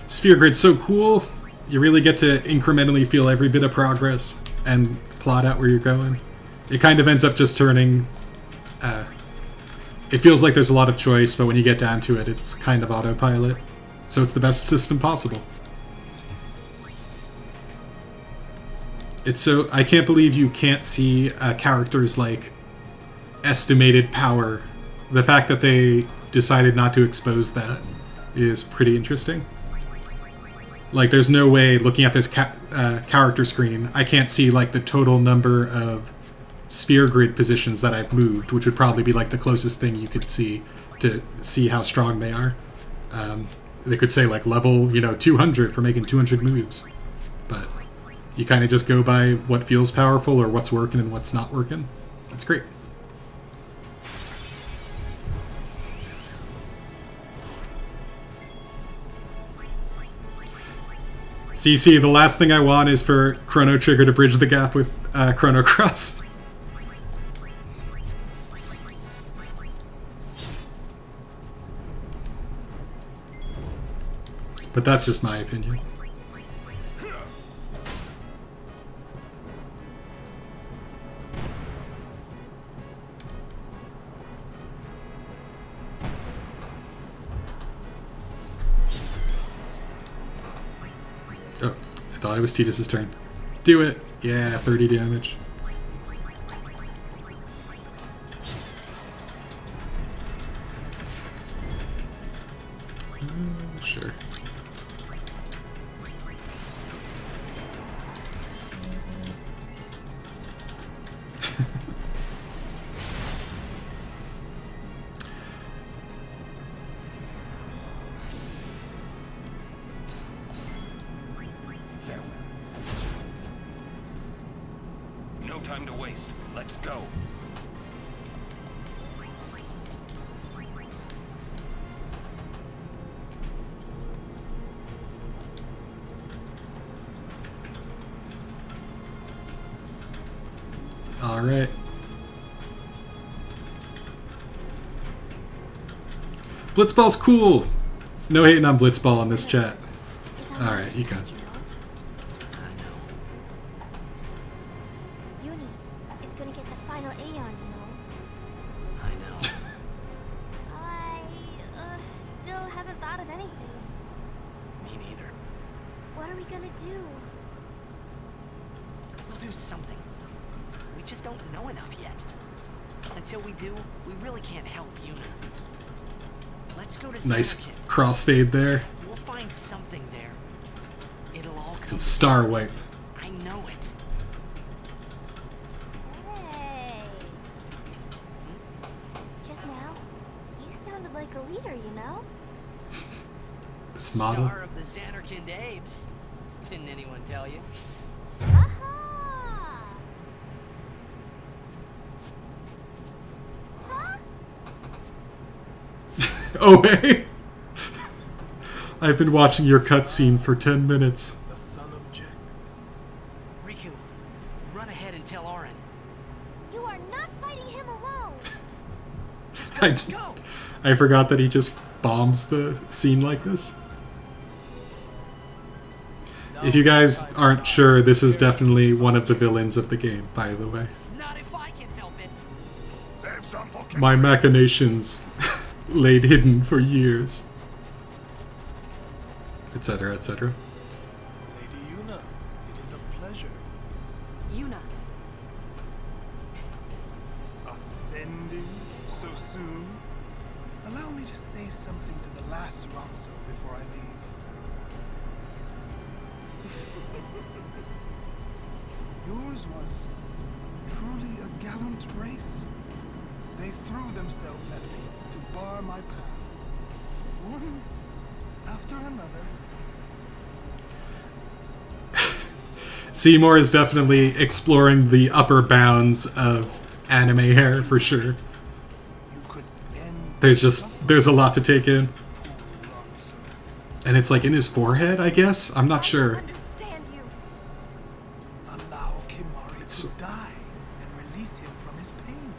Sphere Grid's so cool. You really get to incrementally feel every bit of progress and plot out where you're going. It kind of ends up just turning... it feels like there's a lot of choice, but when you get down to it, it's kind of autopilot. So it's the best system possible. It's so... I can't believe you can't see characters like estimated power. The fact that they decided not to expose that is pretty interesting. Like, there's no way, looking at this character screen, I can't see, like, the total number of sphere grid positions that I've moved, which would probably be, like, the closest thing you could see to see how strong they are. They could say, like, level, 200 for making 200 moves. But you kind of just go by what feels powerful or what's working and what's not working. That's great. CC, the last thing I want is for Chrono Trigger to bridge the gap with Chrono Cross. But that's just my opinion. Oh, I thought it was Titus's turn. Do it! Yeah, 30 damage. Sure. No time to waste. Let's go. All right. Blitzball's cool. No hating on Blitzball in this chat. All right, you can. Uni is gonna get the final Aeon, I know. I still haven't thought of anything. Me neither. What are we gonna do? We'll do something. We just don't know enough yet. Until we do, we really can't help Yuna. Let's go to Nice Seymour. crossfade there. We'll find something there. It'll all come. And Star Wipe. I know it. Hey. Just now, you sounded like a leader, you know? This model. Star of the Xanarkand Apes. Didn't anyone tell you? Aha! Huh? Oh, hey! I've been watching your cutscene for 10 minutes. The son of Jack. Riku, run ahead and tell Auron. You are not fighting him alone! Go! I forgot that he just bombs the scene like this. If you guys aren't sure, this is definitely one of the villains of the game, by the way. Not if I can help it. Save some for My machinations laid hidden for years. Etc., etc. Lady Yuna, it is a pleasure. Yuna. Ascending so soon? Allow me to say something to the last Ronso before I leave. Yours was truly a gallant race. They threw themselves at me to bar my path. One after another. Seymour is definitely exploring the upper bounds of anime hair for sure. You could end There's a lot to take in. poor Ronso. And it's like in his forehead, I guess? I'm not sure. Understand you. Allow Kimari It's- to die and release him from his pain.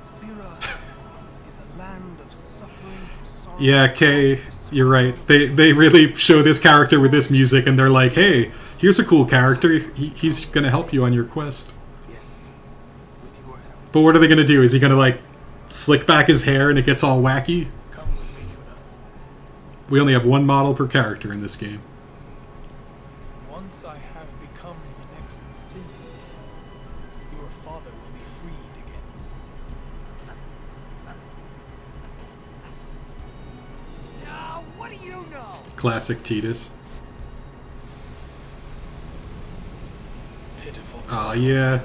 Spira is a land of suffering, sorrow. Yeah, Kay, you're right. They really show this character with this music and they're like, hey, here's a cool character. He's gonna help you on your quest. Yes, with your help. But what are they gonna do? Is he gonna like slick back his hair and it gets all wacky? Come with me, Yuna. We only have one model per character in this game. Once I have become the next Seymour, your father will be freed again. Ah, what do you know? Classic Tidus. Pitiful. Aw, yeah.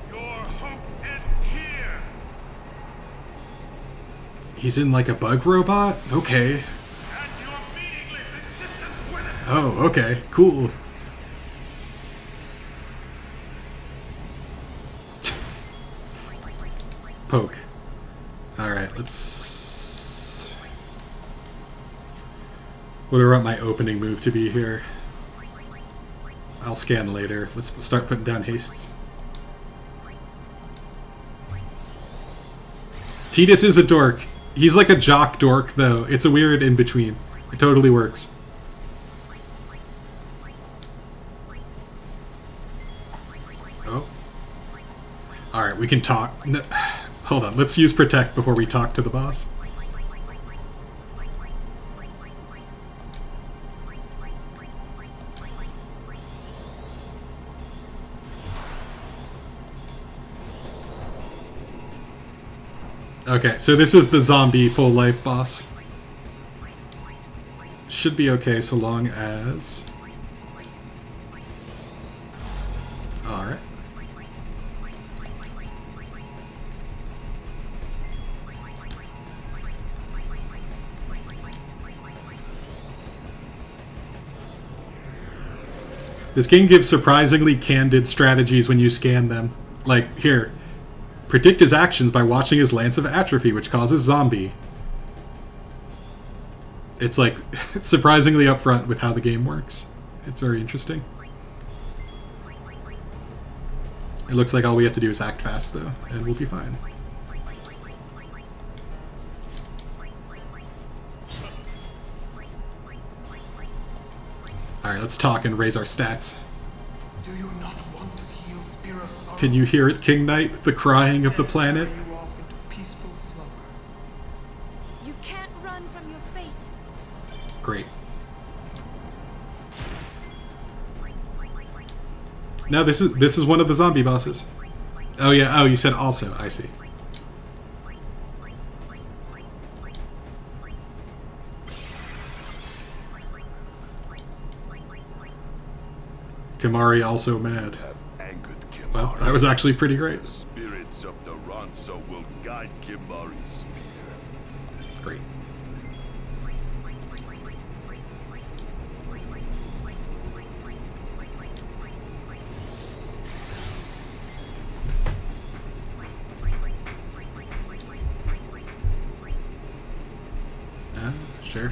Your hope ends here. He's in like a bug robot? Okay. And your meaningless insistence with it. Oh, okay. Cool. Poke. Alright, let's... What do I want my opening move to be here? I'll scan later. Let's start putting down hastes. Tidus is a dork. He's like a jock dork, though. It's a weird in-between. It totally works. Oh. Alright, we can talk. No, hold on, let's use Protect before we talk to the boss. Okay, so this is the zombie full life boss. Should be okay so long as... Alright. This game gives surprisingly candid strategies when you scan them. Like, here. Predict his actions by watching his Lance of Atrophy, which causes zombie. It's like, surprisingly upfront with how the game works. It's very interesting. It looks like all we have to do is act fast, though, and we'll be fine. Alright, let's talk and raise our stats. Do you not want to heal Spira's sorrow? Can you hear it, King Knight? The crying of the planet? Carry you off into peaceful slumber. You can't run from your fate. Great. No, this is one of the zombie bosses. Oh yeah, oh you said also, I see. Kimari also mad. Have angered Kimari. Well, that was actually pretty great. The spirits of the Ronso will guide Kimari's spear. Great. Sure.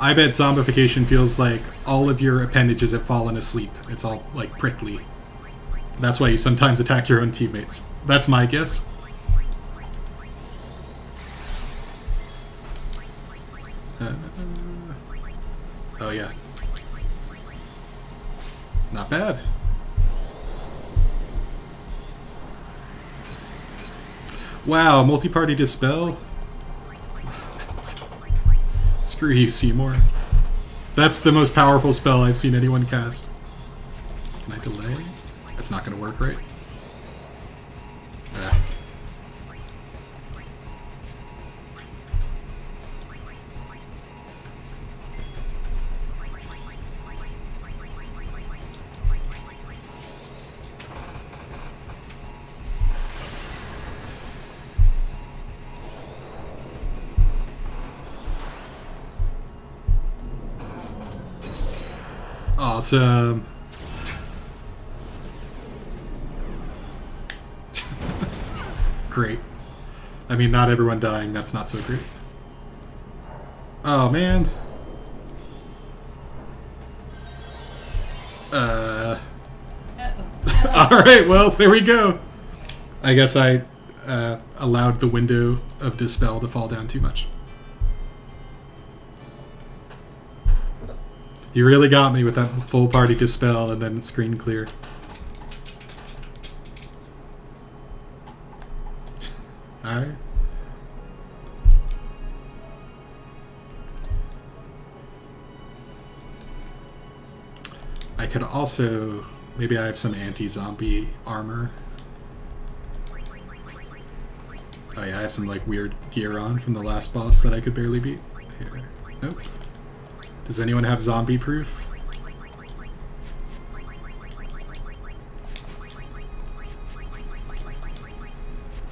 I bet zombification feels like all of your appendages have fallen asleep. It's all, like, prickly. That's why you sometimes attack your own teammates. That's my guess. Oh, yeah. Not bad. Wow, multi-party dispel? Screw you, Seymour. That's the most powerful spell I've seen anyone cast. Can I delay? That's not going to work, right? Ah. Awesome. Great. I mean, not everyone dying, that's not so great. Oh, man. Alright, well, there we go. I guess I allowed the window of dispel to fall down too much. You really got me with that full party dispel and then screen clear. Alright. I could also... Maybe I have some anti-zombie armor. Oh yeah, I have some like weird gear on from the last boss that I could barely beat. Here. Nope. Does anyone have zombie proof?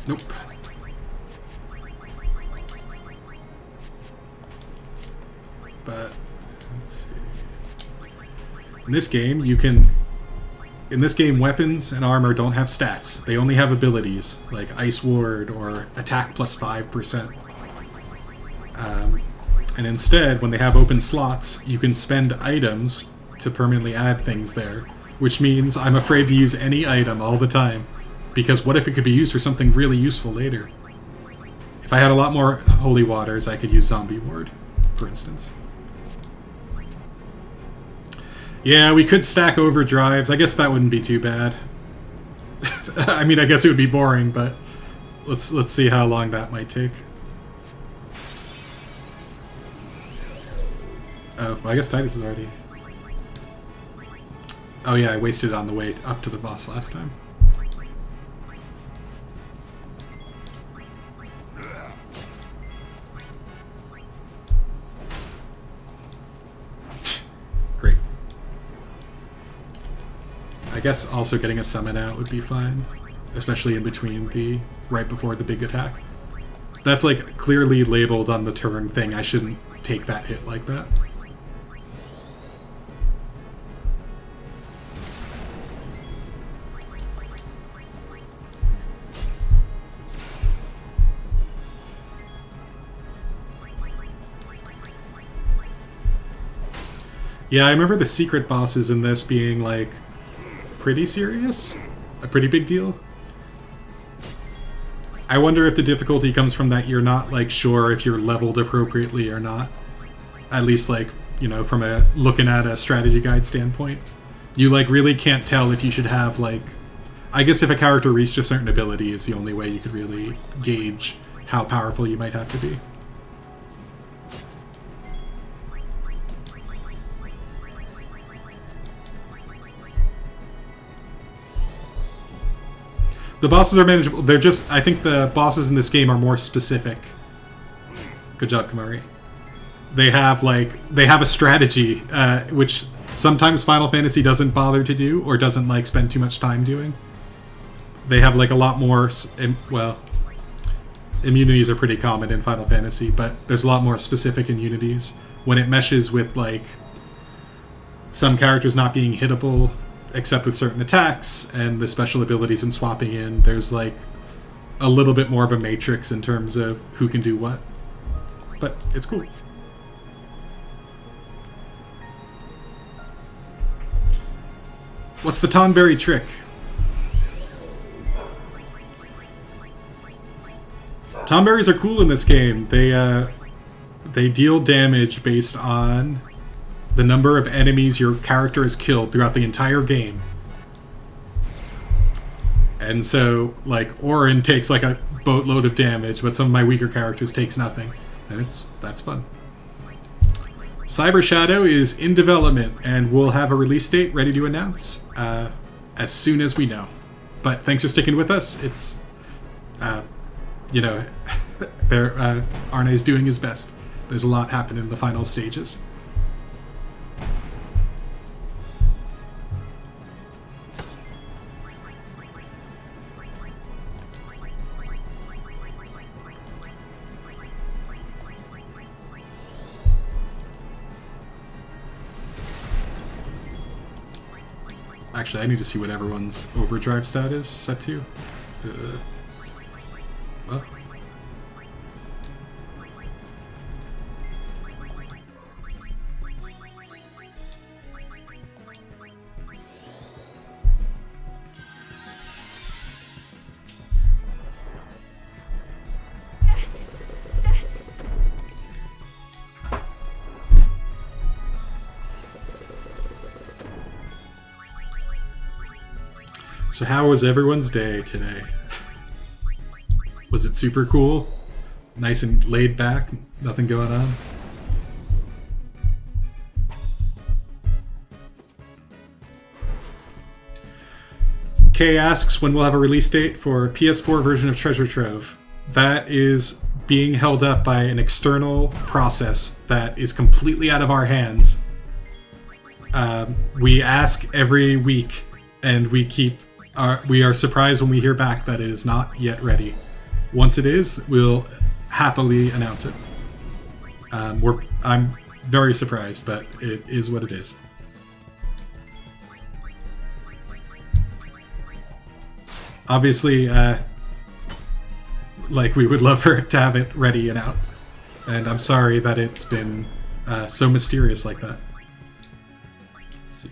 Nope. But let's see. In this game, you can... In this game, weapons and armor don't have stats. They only have abilities, like Ice Ward or Attack plus 5%. And instead, when they have open slots, you can spend items to permanently add things there, which means I'm afraid to use any item all the time, because what if it could be used for something really useful later? If I had a lot more holy waters, I could use Zombie Ward, for instance. Yeah, we could stack overdrives. I guess that wouldn't be too bad. I mean, I guess it would be boring, but let's see how long that might take. Oh, well, I guess Titus is already... Oh yeah, I wasted it on the way up to the boss last time. Great. I guess also getting a summon out would be fine, especially in between the... right before the big attack. That's like clearly labeled on the turn thing. I shouldn't take that hit like that. Yeah, I remember the secret bosses in this being, like, pretty serious? A pretty big deal? I wonder if the difficulty comes from that you're not, like, sure if you're leveled appropriately or not. At least, like, you know, from a looking at a strategy guide standpoint. You, like, really can't tell if you should have, like... I guess if a character reached a certain ability is the only way you could really gauge how powerful you might have to be. The bosses are manageable. They're just... I think the bosses in this game are more specific. Good job, Kamari. They have, like... They have a strategy, which sometimes Final Fantasy doesn't bother to do, or doesn't, like, spend too much time doing. They have, like, a lot more... Well... Immunities are pretty common in Final Fantasy, but there's a lot more specific immunities. When it meshes with, like... some characters not being hittable... except with certain attacks, and the special abilities and swapping in, there's like a little bit more of a matrix in terms of who can do what. But it's cool. What's the Tonberry trick? Tonberries are cool in this game. They deal damage based on the number of enemies your character has killed throughout the entire game. And so, like, Auron takes like a boatload of damage, but some of my weaker characters takes nothing. And that's fun. Cyber Shadow is in development, and we'll have a release date ready to announce as soon as we know. But thanks for sticking with us. It's, you know, Arne is doing his best. There's a lot happening in the final stages. Actually, I need to see what everyone's overdrive stat is set to. Well. So how was everyone's day today? Was it super cool? Nice and laid back? Nothing going on? Kay asks when we'll have a release date for PS4 version of Treasure Trove. That is being held up by an external process that is completely out of our hands. We ask every week, and we are surprised when we hear back that it is not yet ready. Once it is, we'll happily announce it. I'm very surprised, but it is what it is. Obviously, like, we would love for it to have it ready and out. And I'm sorry that it's been so mysterious like that. Let's see.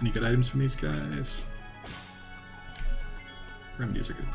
Any good items from these guys? Remedies are good.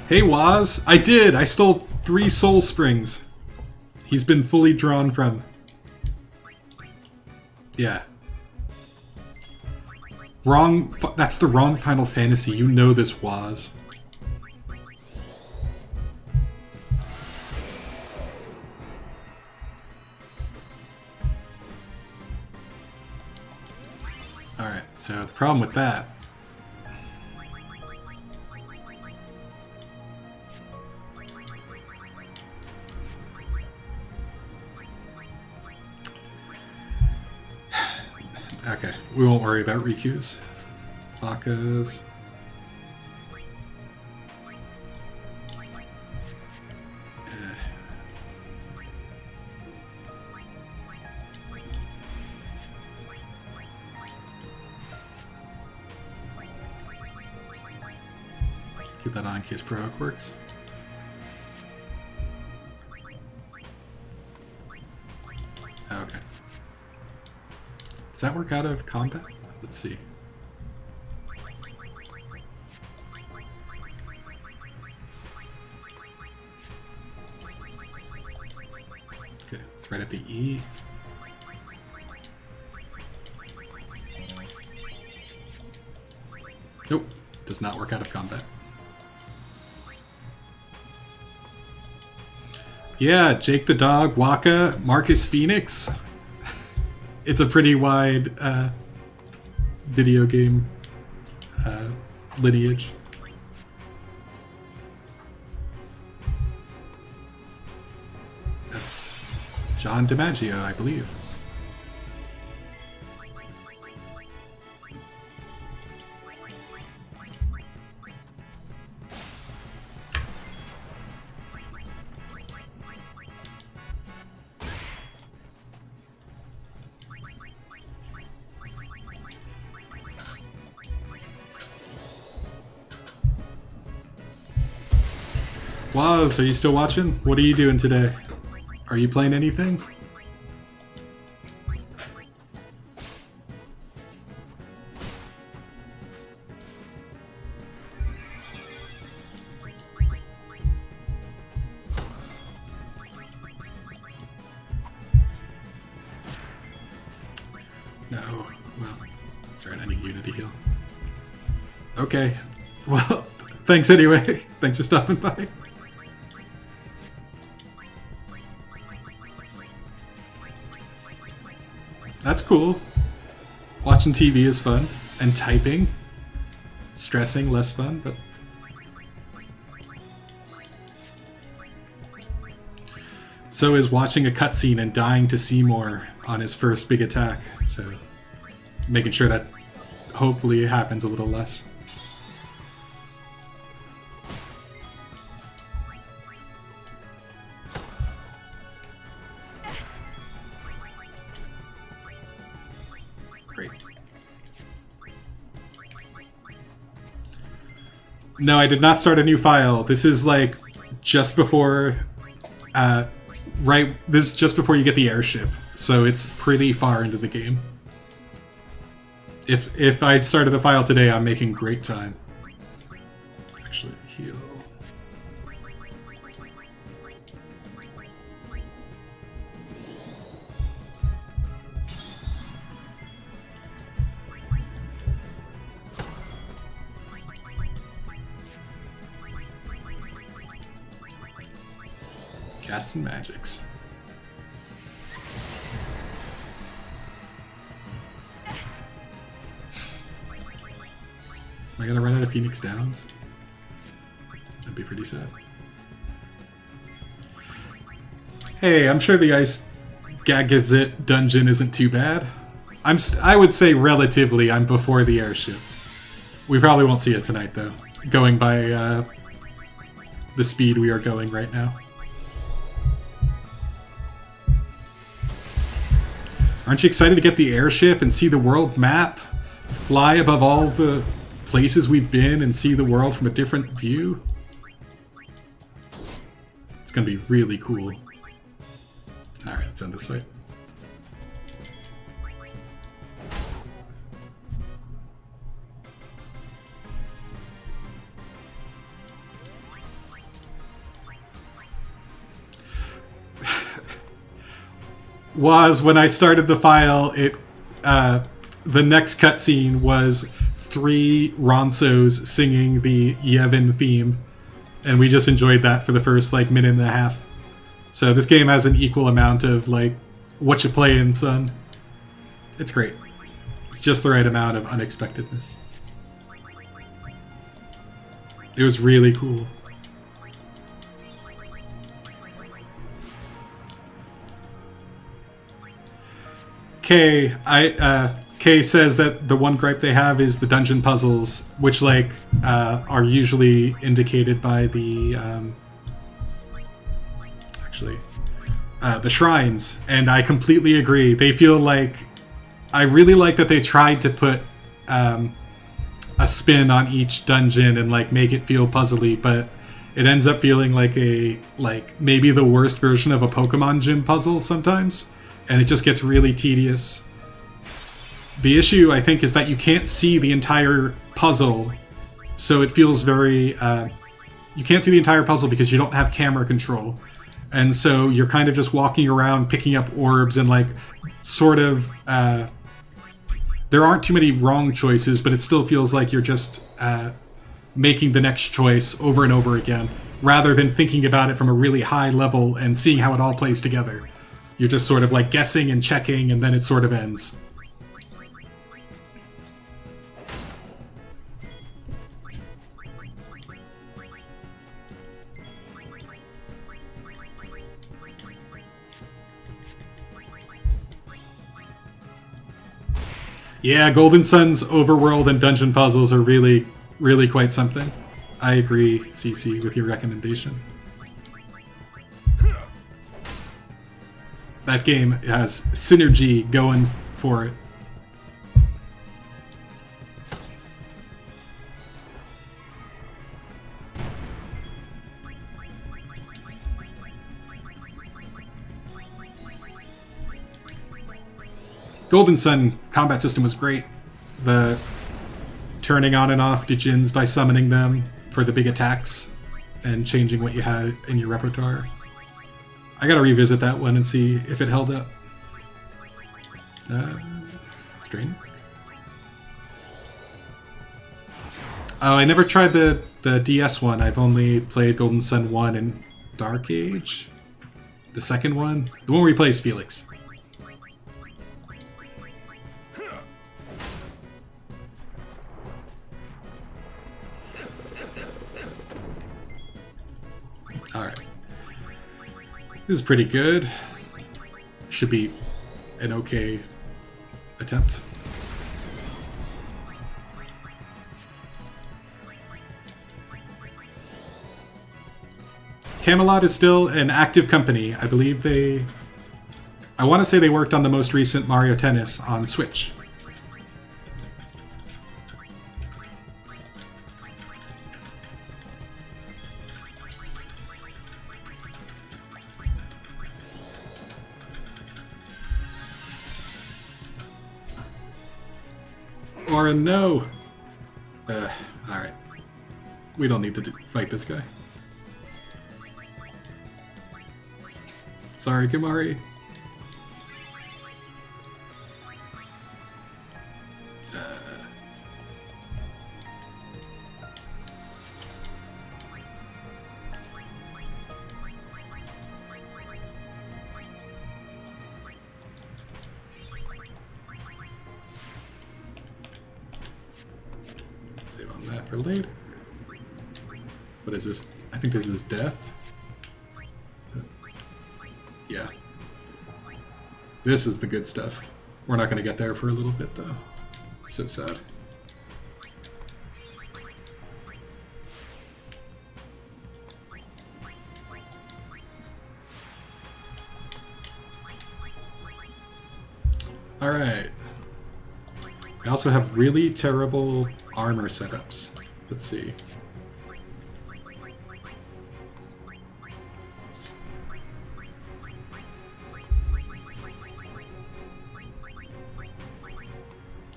Hey Waz, I did! I stole 3 soul springs. He's been fully drawn from. Yeah. Wrong. That's the wrong Final Fantasy. You know this was. Alright, so the problem with that... Okay, we won't worry about Riku's. Baka's. Keep that on in case Provoke works. Okay. Does that work out of combat? Let's see. Okay, it's right at the E. Nope, does not work out of combat. Yeah, Jake the Dog, Waka, Marcus Phoenix. It's a pretty wide video game lineage. That's John DiMaggio, I believe. Waz, are you still watching? What are you doing today? Are you playing anything? No. Well, that's right. I need Unity heal. Okay. Well, thanks anyway. Thanks for stopping by. That's cool. Watching TV is fun. And typing. Stressing, less fun, but... So is watching a cutscene and dying to Seymour on his first big attack. So, making sure that hopefully it happens a little less. Great. No, I did not start a new file. This is like just before... this is just before you get the airship, so it's pretty far into the game. If I started a file today, I'm making great time. Actually, heal. Casting magics. Am I gonna run out of Phoenix Downs? That'd be pretty sad. Hey, I'm sure the Ice Gagazit dungeon isn't too bad. I would say relatively I'm before the airship. We probably won't see it tonight though, going by the speed we are going right now. Aren't you excited to get the airship and see the world map? Fly above all the places we've been and see the world from a different view? It's gonna be really cool. Alright, let's end this fight. Was when I started the file, it the next cutscene was 3 Ronsos singing the Yevon theme, and we just enjoyed that for the first like minute and a half. So this game has an equal amount of like, what you playing, son? It's great. It's just the right amount of unexpectedness. It was really cool. Kay says that the one gripe they have is the dungeon puzzles, which like are usually indicated by the the shrines, and I completely agree. They feel like, I really like that they tried to put a spin on each dungeon and like make it feel puzzly, but it ends up feeling like maybe the worst version of a Pokemon gym puzzle sometimes, and it just gets really tedious. The issue, I think, is that you can't see the entire puzzle, so it feels very you can't see the entire puzzle because you don't have camera control. And so you're kind of just walking around picking up orbs and like sort of there aren't too many wrong choices, but it still feels like you're just making the next choice over and over again, rather than thinking about it from a really high level and seeing how it all plays together. You're just sort of like guessing and checking, and then it sort of ends. Yeah, Golden Sun's overworld and dungeon puzzles are really, really quite something. I agree, CC, with your recommendation. That game has synergy going for it. Golden Sun combat system was great. The turning on and off Dijins by summoning them for the big attacks and changing what you had in your repertoire. I gotta revisit that one and see if it held up. Strain? Oh, I never tried the DS one. I've only played Golden Sun 1 and Dark Age. The second one? The one where he plays Felix. Alright. This is pretty good. Should be an okay attempt. Camelot is still an active company. I believe I want to say they worked on the most recent Mario Tennis on Switch. Orin, no! Alright. We don't need to fight this guy. Sorry, Kimari. Save on that for later. What is this? I think this is death. Yeah. This is the good stuff. We're not going to get there for a little bit, though. It's so sad. Alright. I also have really terrible armor setups. Let's see.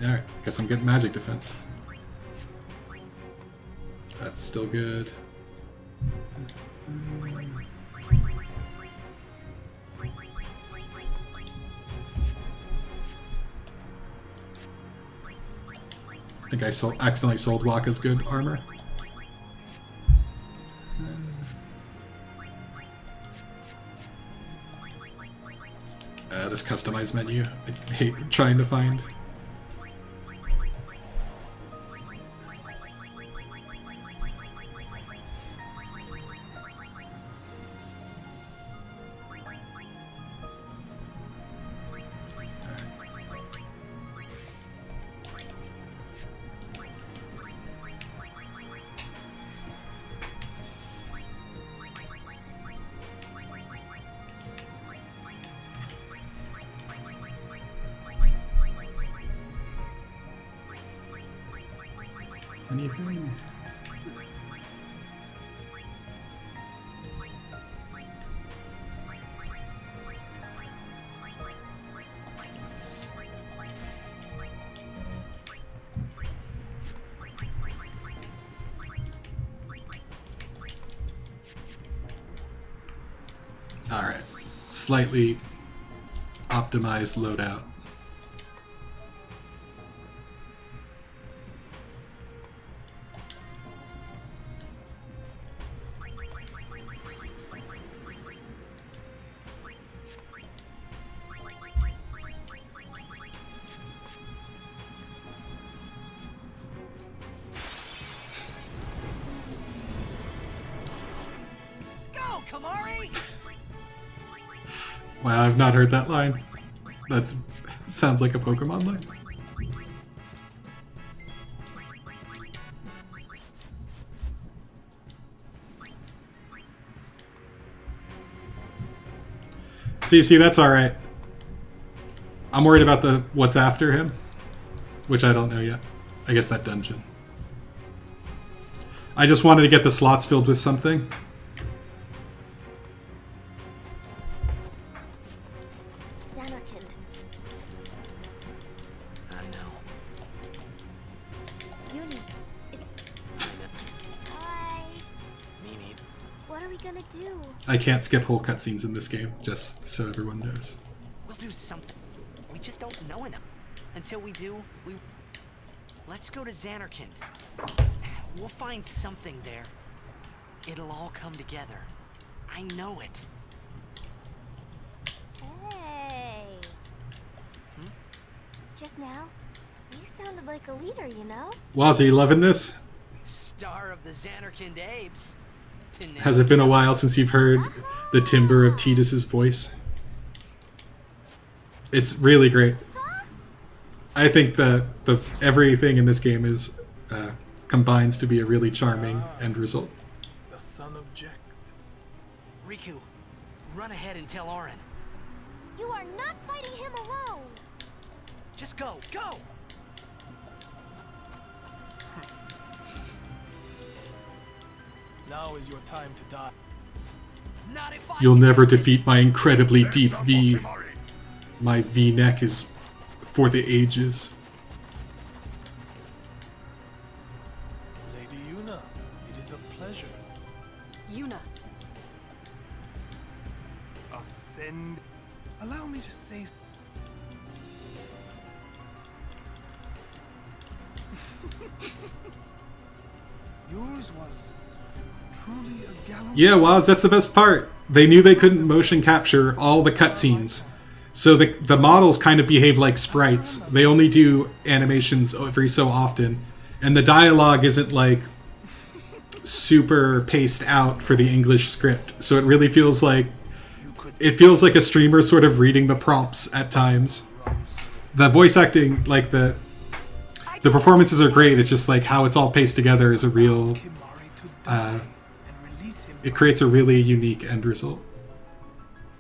Alright, guess I'm getting magic defense. That's still good. I think I accidentally sold Waka's good armor. This customized menu, I hate trying to find. Anything? All right, slightly optimized loadout. Wow, I've not heard that line. That sounds like a Pokemon line. See, that's alright. I'm worried about the what's after him, which I don't know yet. I guess that dungeon. I just wanted to get the slots filled with something. I can't skip whole cutscenes in this game, just so everyone knows. We'll do something. We just don't know enough. Until we do, let's go to Xanarkand. We'll find something there. It'll all come together. I know it. Hey. Just now, you sounded like a leader, you know? Waz, are you loving this? Star of the Xanarkand Apes. Has it been a while since you've heard the timbre of Tidus's voice? It's really great. I think the everything in this game is combines to be a really charming end result. The son of Jekt. Riku, run ahead and tell Auron. You are not fighting him alone. Just go. Now is your time to die. Not if I You'll never defeat my incredibly deep V. My V neck is for the ages. Lady Yuna, it is a pleasure. Yuna. Ascend. Allow me to say. Yours was truly a gallant. Yeah, Waz, that's the best part. They knew they couldn't motion capture all the cutscenes. So the models kind of behave like sprites. They only do animations every so often. And the dialogue isn't like super paced out for the English script. So it really feels like a streamer sort of reading the prompts at times. The voice acting, like the performances are great. It's just like how it's all paced together is a real it creates a really unique end result.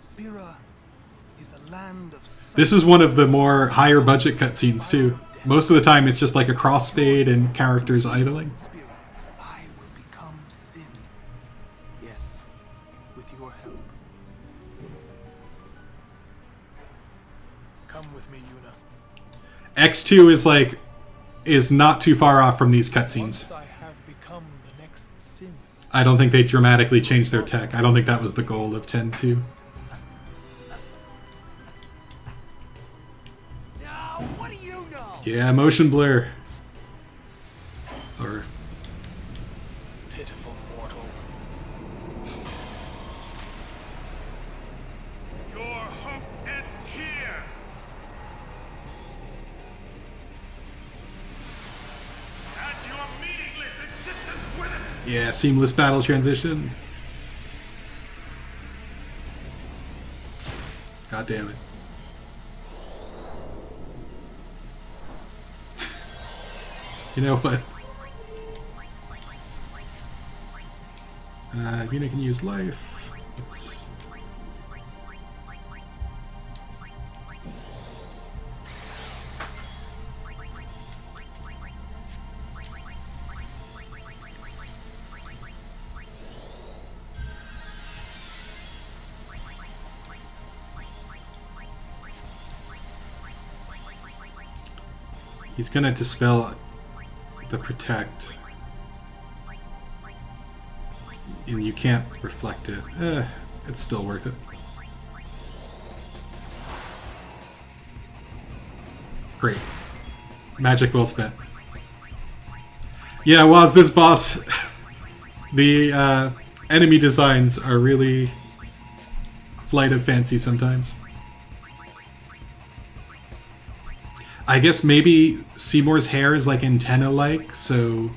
Spira is a land of This is one of the more higher budget cutscenes too. Most of the time it's just like a crossfade and characters idling. Spira, I will become sin. Yes, with your help. Come with me, Yuna. X2 is not too far off from these cutscenes. Once I have become the next sin. I don't think they dramatically changed their tech. I don't think that was the goal of 10.2. What do you know? Yeah, motion blur. Yeah, seamless battle transition. God damn it. You know what? Yuna can use life. Let's... He's gonna dispel the protect, and you can't reflect it. It's still worth it. Great. Magic well spent. Yeah, Waz, this boss, the enemy designs are really flight of fancy sometimes. I guess maybe Seymour's hair is like antenna-like, so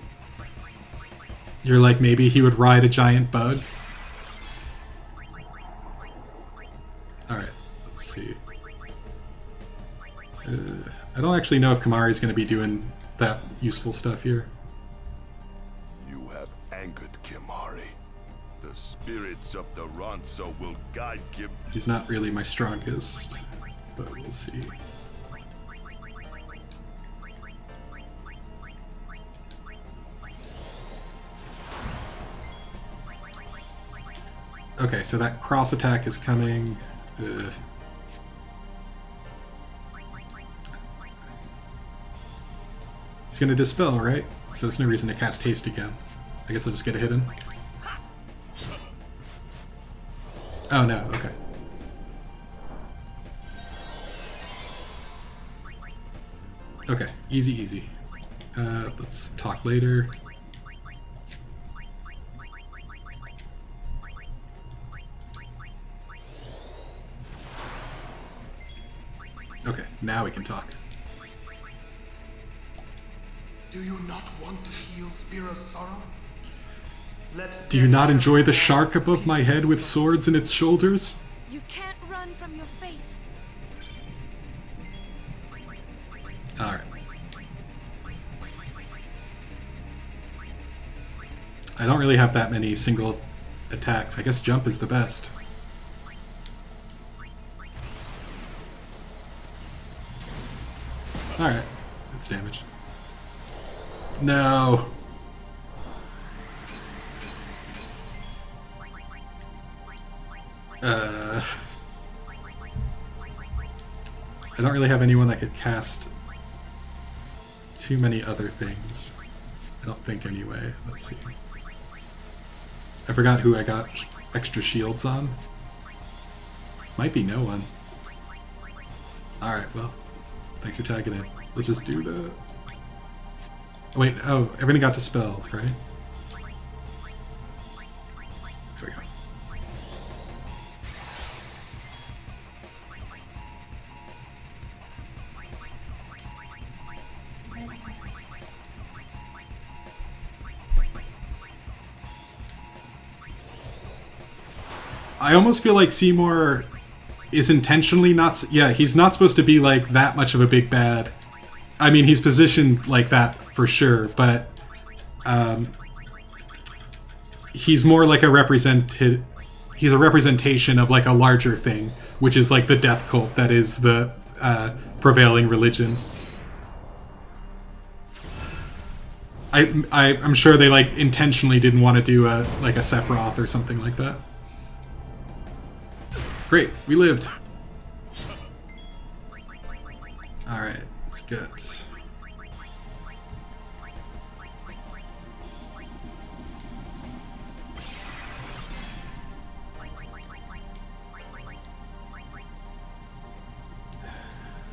you're like, maybe he would ride a giant bug. Alright, let's see. I don't actually know if Kamari's going to be doing that useful stuff here. You have angered Kimari. The spirits of the Ronso will guide Kim. He's not really my strongest, but we'll see. Okay, so that cross attack is coming. He's gonna dispel, right? So there's no reason to cast haste again. I guess I'll just get a hit in. Oh no, okay. Okay, easy, easy. Let's talk later. Okay, now we can talk. Do you not want to heal Spira's sorrow? Do you not enjoy the shark above my head with swords in its shoulders? You can't run from your fate. Alright. I don't really have that many single attacks. I guess jump is the best. Alright, that's damage. No! I don't really have anyone that could cast too many other things. I don't think anyway. Let's see. I forgot who I got extra shields on. Might be no one. Alright, well. Thanks for tagging it. Let's just do that. Wait, oh, everything got dispelled, right? There we go. I almost feel like Seymour is intentionally not... Yeah, he's not supposed to be, like, that much of a big bad. I mean, he's positioned like that for sure, but he's more like a he's a representation of, like, a larger thing, which is, like, the death cult that is the prevailing religion. I'm sure they, like, intentionally didn't want to do a Sephiroth or something like that. Great, we lived. Alright, let's get...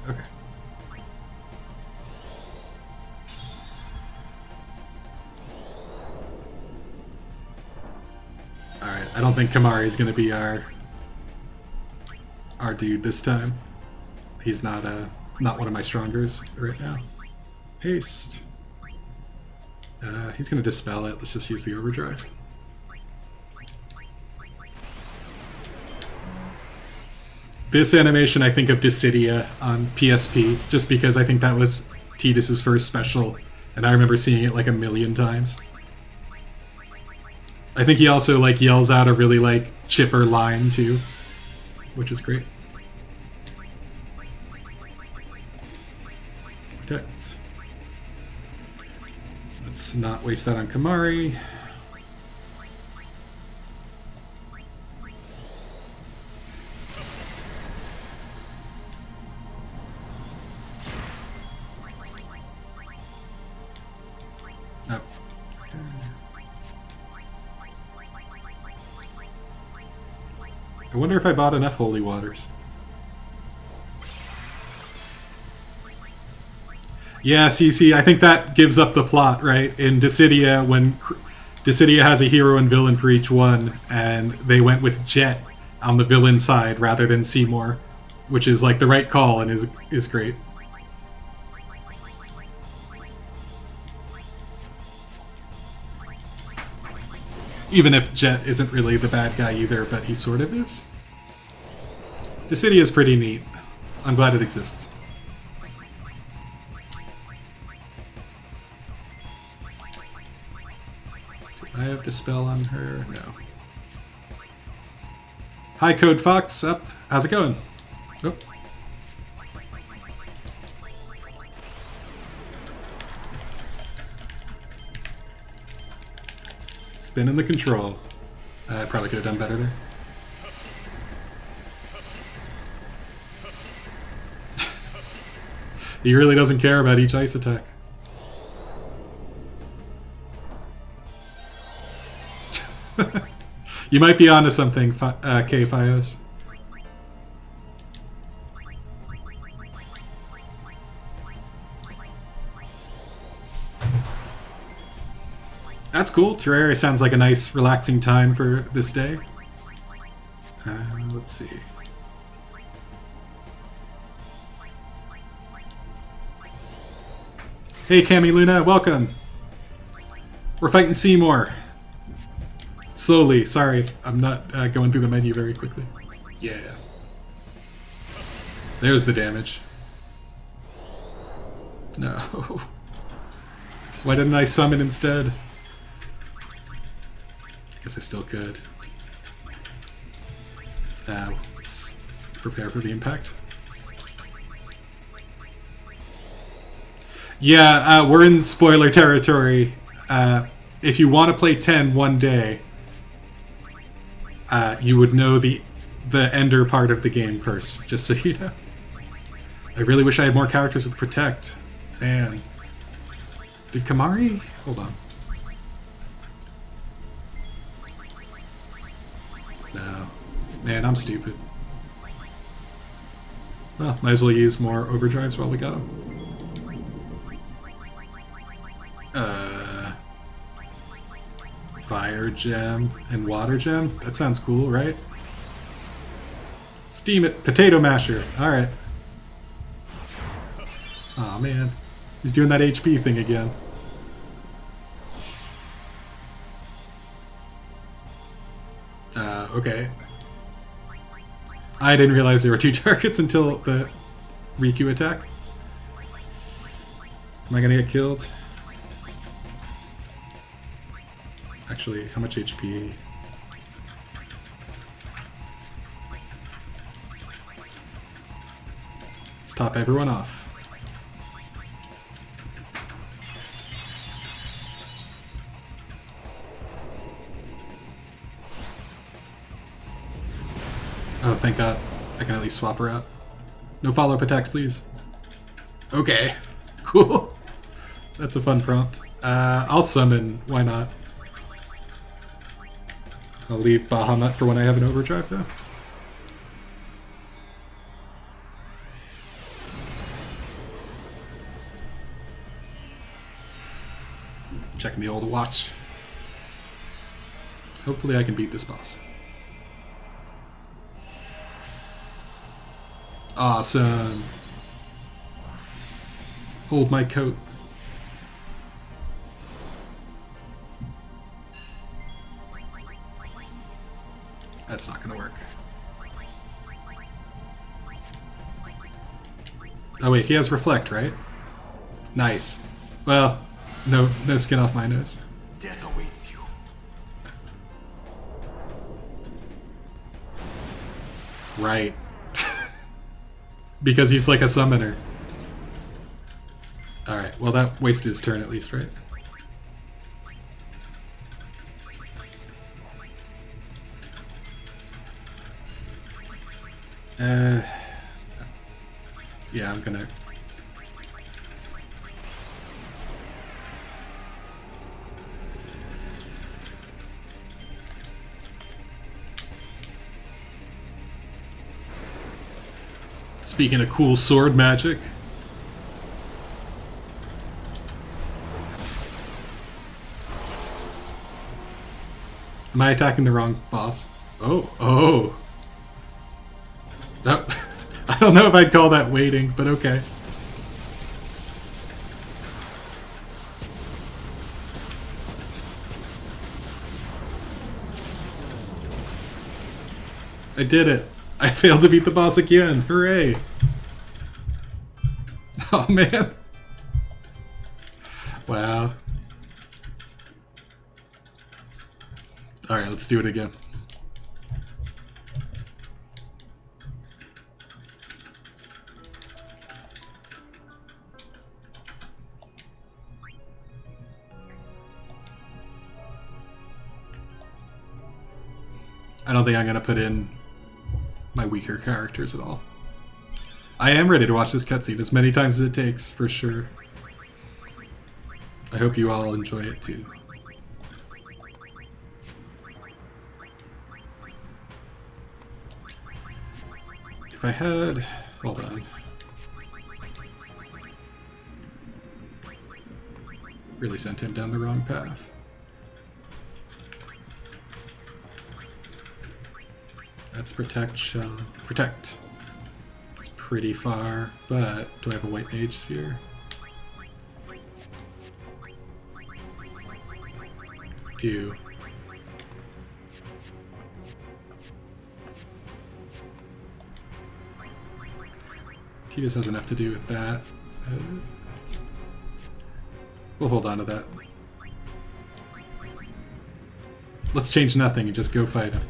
Okay. Alright, I don't think Kamari is going to be our dude this time. He's not one of my strongers right now. Haste. He's going to dispel it. Let's just use the overdrive. This animation, I think of Dissidia on PSP, just because I think that was Tidus's first special, and I remember seeing it like a million times. I think he also like yells out a really like chipper line too, which is great. Protect. Let's not waste that on Kamari. Oh. Okay. I wonder if I bought enough holy waters. Yeah, CC, I think that gives up the plot, right? In Dissidia, when Dissidia has a hero and villain for each one, and they went with Jet on the villain side rather than Seymour, which is like the right call and is great. Even if Jet isn't really the bad guy either, but he sort of is. Dissidia is pretty neat. I'm glad it exists. Do I have Dispel on her? No. Hi, Code Fox. Up. How's it going? Oh. Spinning the control. I probably could have done better there. He really doesn't care about each ice attack. You might be onto something, K. Fios. That's cool. Terraria sounds like a nice, relaxing time for this day. Let's see. Hey, Cami Luna, welcome. We're fighting Seymour. Slowly, sorry. I'm not going through the menu very quickly. Yeah. There's the damage. No. Why didn't I summon instead? I guess I still could. Let's prepare for the impact. Yeah, we're in spoiler territory. If you want to play 10 one day, you would know the ender part of the game first, just so you know. I really wish I had more characters with Protect. Man. Did Kamari? Hold on. No. Man, I'm stupid. Well, might as well use more overdrives while we got them. Fire gem and water gem? That sounds cool, right? Steam it. Potato masher. Alright. Aw, man. He's doing that HP thing again. Okay. I didn't realize there were two targets until the Riku attack. Am I gonna get killed? Actually, how much HP? Let's top everyone off. Oh, thank God. I can at least swap her out. No follow-up attacks, please. Okay. Cool. That's a fun prompt. I'll summon. Why not? I'll leave Bahamut for when I have an overdrive, though. Checking the old watch. Hopefully I can beat this boss. Awesome. Hold my coat. That's not gonna work. Oh wait, he has reflect, right? Nice. Well, no skin off my nose. Death awaits you. Right. Because he's like a summoner. Alright, well that wasted his turn at least, right? Yeah, I'm gonna... Speaking of cool sword magic. Am I attacking the wrong boss? Oh. Oh, I don't know if I'd call that waiting, but okay. I did it. I failed to beat the boss again. Hooray. Oh, man. Wow. Alright, let's do it again. I don't think I'm going to put in my weaker characters at all. I am ready to watch this cutscene as many times as it takes, for sure. I hope you all enjoy it too. If I had... hold on. Really sent him down the wrong path. That's protect shell. Protect. It's pretty far, but do I have a white mage sphere? Do. Titus has enough to do with that. We'll hold on to that. Let's change nothing and just go fight him.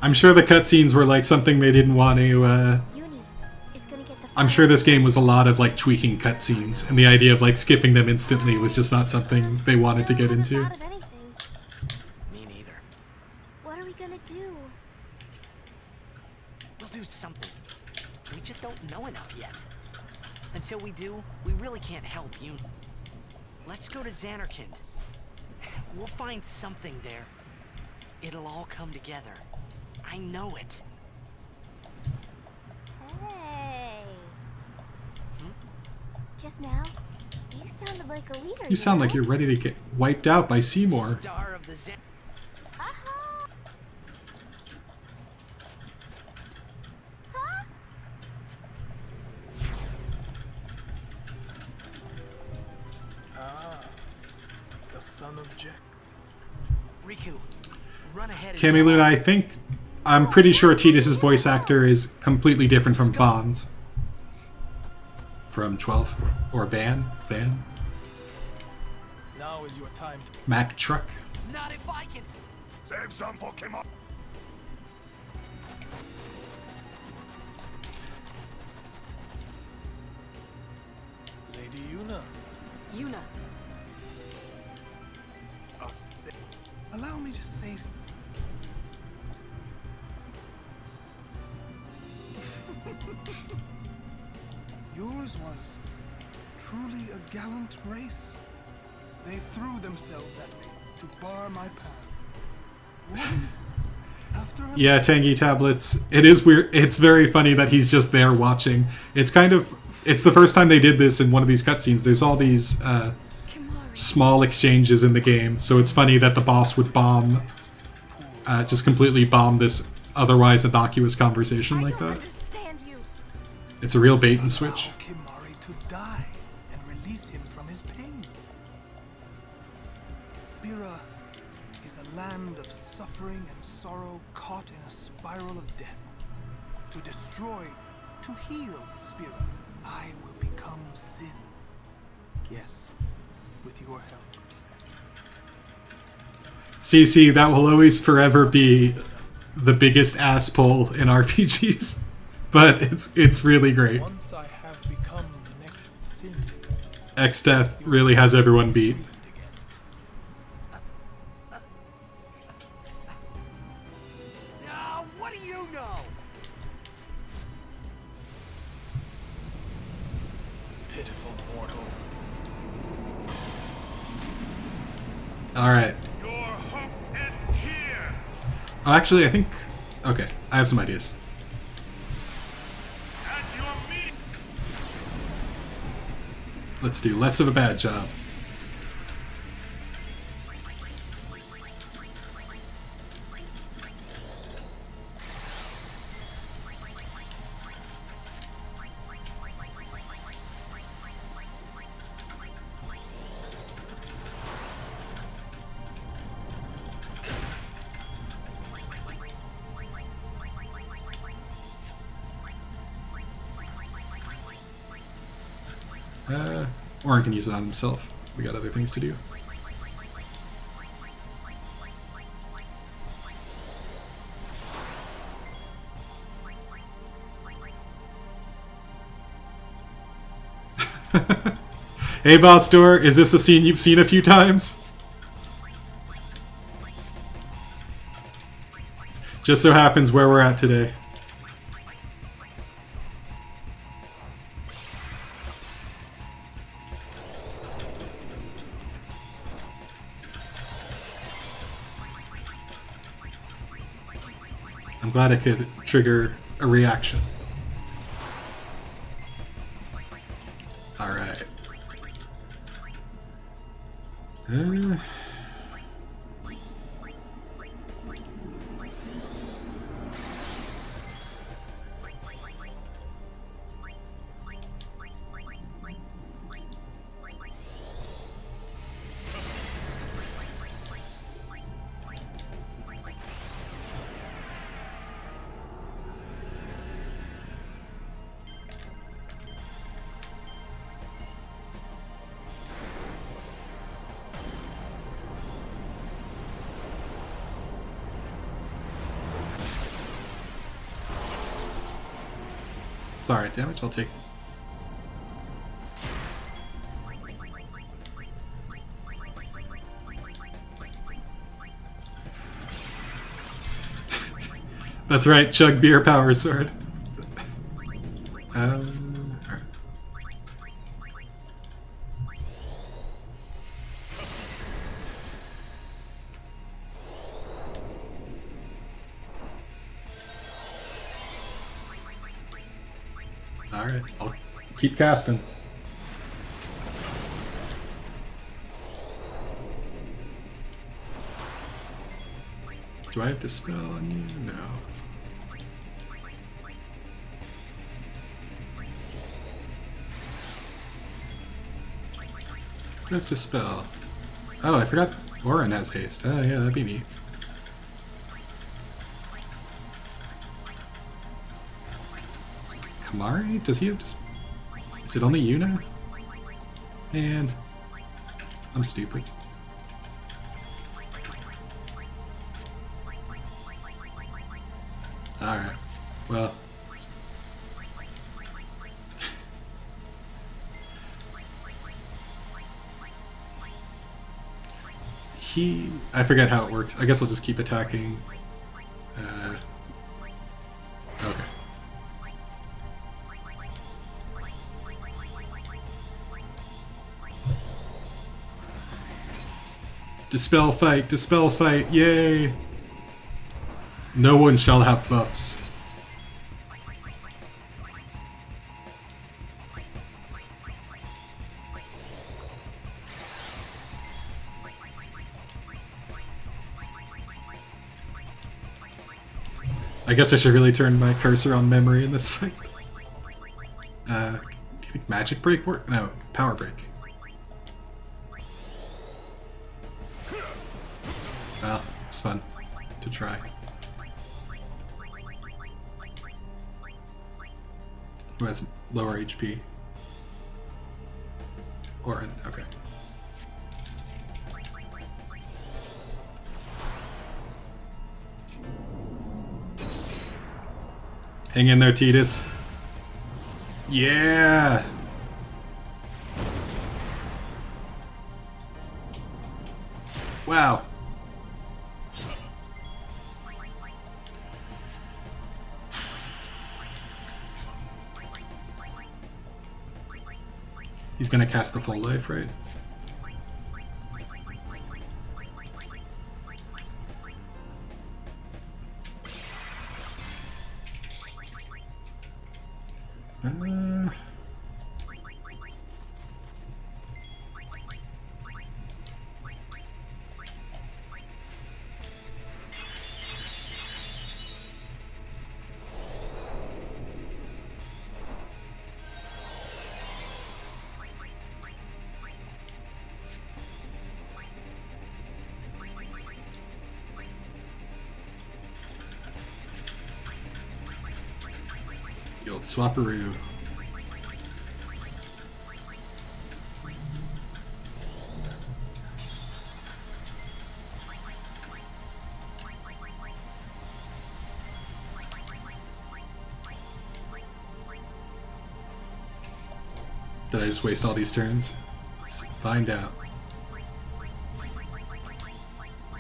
I'm sure the cutscenes were like something they didn't want to, I'm sure this game was a lot of like tweaking cutscenes, and the idea of like skipping them instantly was just not something they wanted to get into. Me neither. What are we gonna do? We'll do something. We just don't know enough yet. Until we do, we really can't help you. Let's go to Xanarkand. We'll find something there. It'll all come together. I know it. Hey. Just now, you sounded like a leader. You sound like you're ready to get wiped out by Seymour. Star of the The son of Jack. Riku, run ahead. Cammy Luna, I'm pretty sure Titus's voice actor is completely different from Vaughn's. From 12. Or Van. Now is your time to... Mac Truck. Not if I can. Save some Pokemon. Lady Yuna. Yuna. Allow me to say... Yours was truly a gallant race. They threw themselves at me to bar my path. One after another. Yeah, Tangy Tablets. It is weird. It's very funny that he's just there watching. It's kind of It's the first time they did this in one of these cutscenes. There's all these small exchanges in the game, so it's funny that the boss would bomb, just completely bomb this otherwise innocuous conversation like that. It's a real bait and switch. Kimahri to die and release him from his pain. Spira is a land of suffering and sorrow caught in a spiral of death. To destroy, to heal Spira, I will become sin. Yes, with your help. CC, that will always forever be the biggest ass pull in RPGs, but it's really great. Once I have become the next sin, X-Death really has everyone beat. What do you know? pitiful mortal. Alright. Oh, actually, I think... Okay, I have some ideas. Let's do less of a bad job. Orin can use it on himself. We got other things to do. Hey, Boss Door, is this a scene you've seen a few times? Just so happens where we're at today. I'm glad I could trigger a reaction. Alright. Sorry, damage, I'll take. That's right, chug beer power sword. Alright. Alright, I'll keep casting. Do I have Dispel on you? No. Where's Dispel? Oh, I forgot Orin has haste. Oh yeah, that'd be neat. Kimahri? Does he have Dispel? Is it only Yuna? And I'm stupid. Alright. Well. I forget how it works. I guess I'll just keep attacking. Okay. Dispel fight, yay! No one shall have buffs. I guess I should really turn my cursor on memory in this fight. Do you think magic break work? No, power break. Well, it's fun to try. Who has lower HP? Orin, okay. Hang in there, Tidus. Yeah! Wow. He's gonna cast the full life, right? The old swapperoo. Did I just waste all these turns? Let's find out.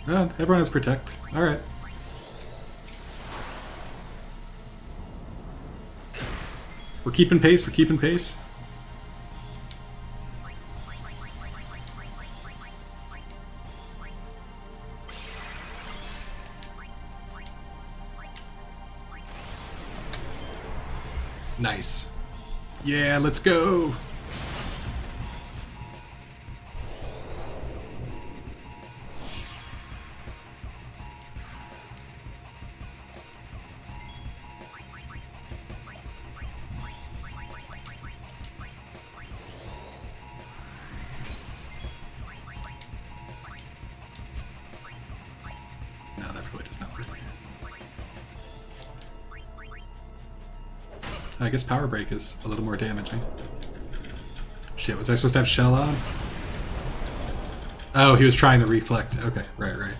Oh, everyone has protect. Alright. We're keeping pace, we're keeping pace. Nice. Yeah, let's go! No, that really does not work. I guess Power Break is a little more damaging. Shit, was I supposed to have Shell on? Oh, he was trying to reflect. Okay, right, right.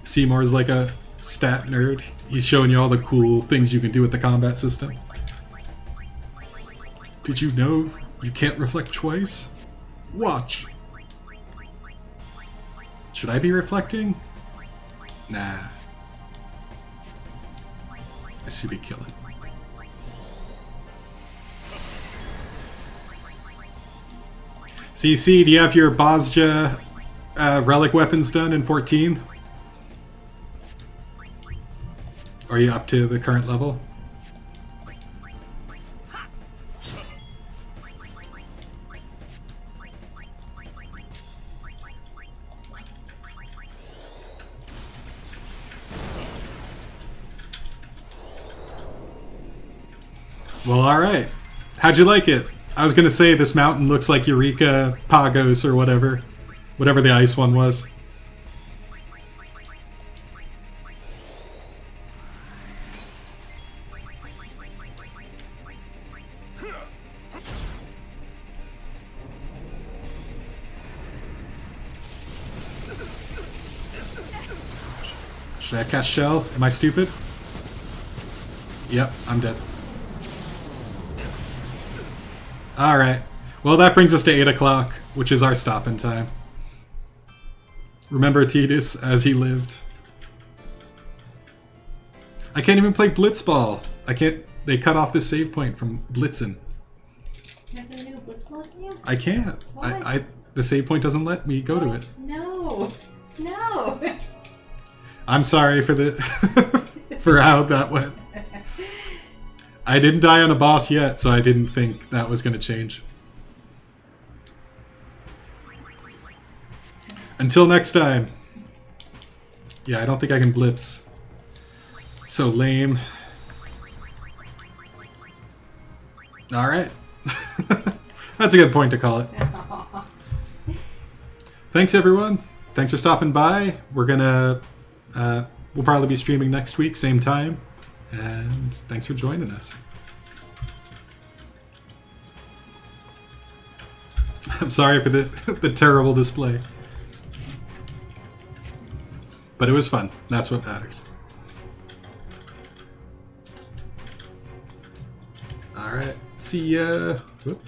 Seymour is like a stat nerd. He's showing you all the cool things you can do with the combat system. Did you know you can't reflect twice? Watch! Should I be reflecting? Nah. I should be killing. CC, do you have your Bosja relic weapons done in 14? Are you up to the current level? Well, alright. How'd you like it? I was gonna say this mountain looks like Eureka Pagos or whatever. Whatever the ice one was. Should I cast Shell? Am I stupid? Yep, I'm dead. Alright. Well, that brings us to 8 o'clock, which is our stopping time. Remember Tidus as he lived. I can't even play Blitzball. I can't... They cut off the save point from Blitzen. You're not gonna do a Blitzball game? I can't. Why? The save point doesn't let me go to it. No! No! I'm sorry for the... for how that went. I didn't die on a boss yet, so I didn't think that was going to change. Until next time. Yeah, I don't think I can blitz. So lame. Alright. That's a good point to call it. Thanks, everyone. Thanks for stopping by. We're gonna... we'll probably be streaming next week, same time. And thanks for joining us. I'm sorry for the terrible display. But it was fun. That's what matters. Alright. See ya. Whoop.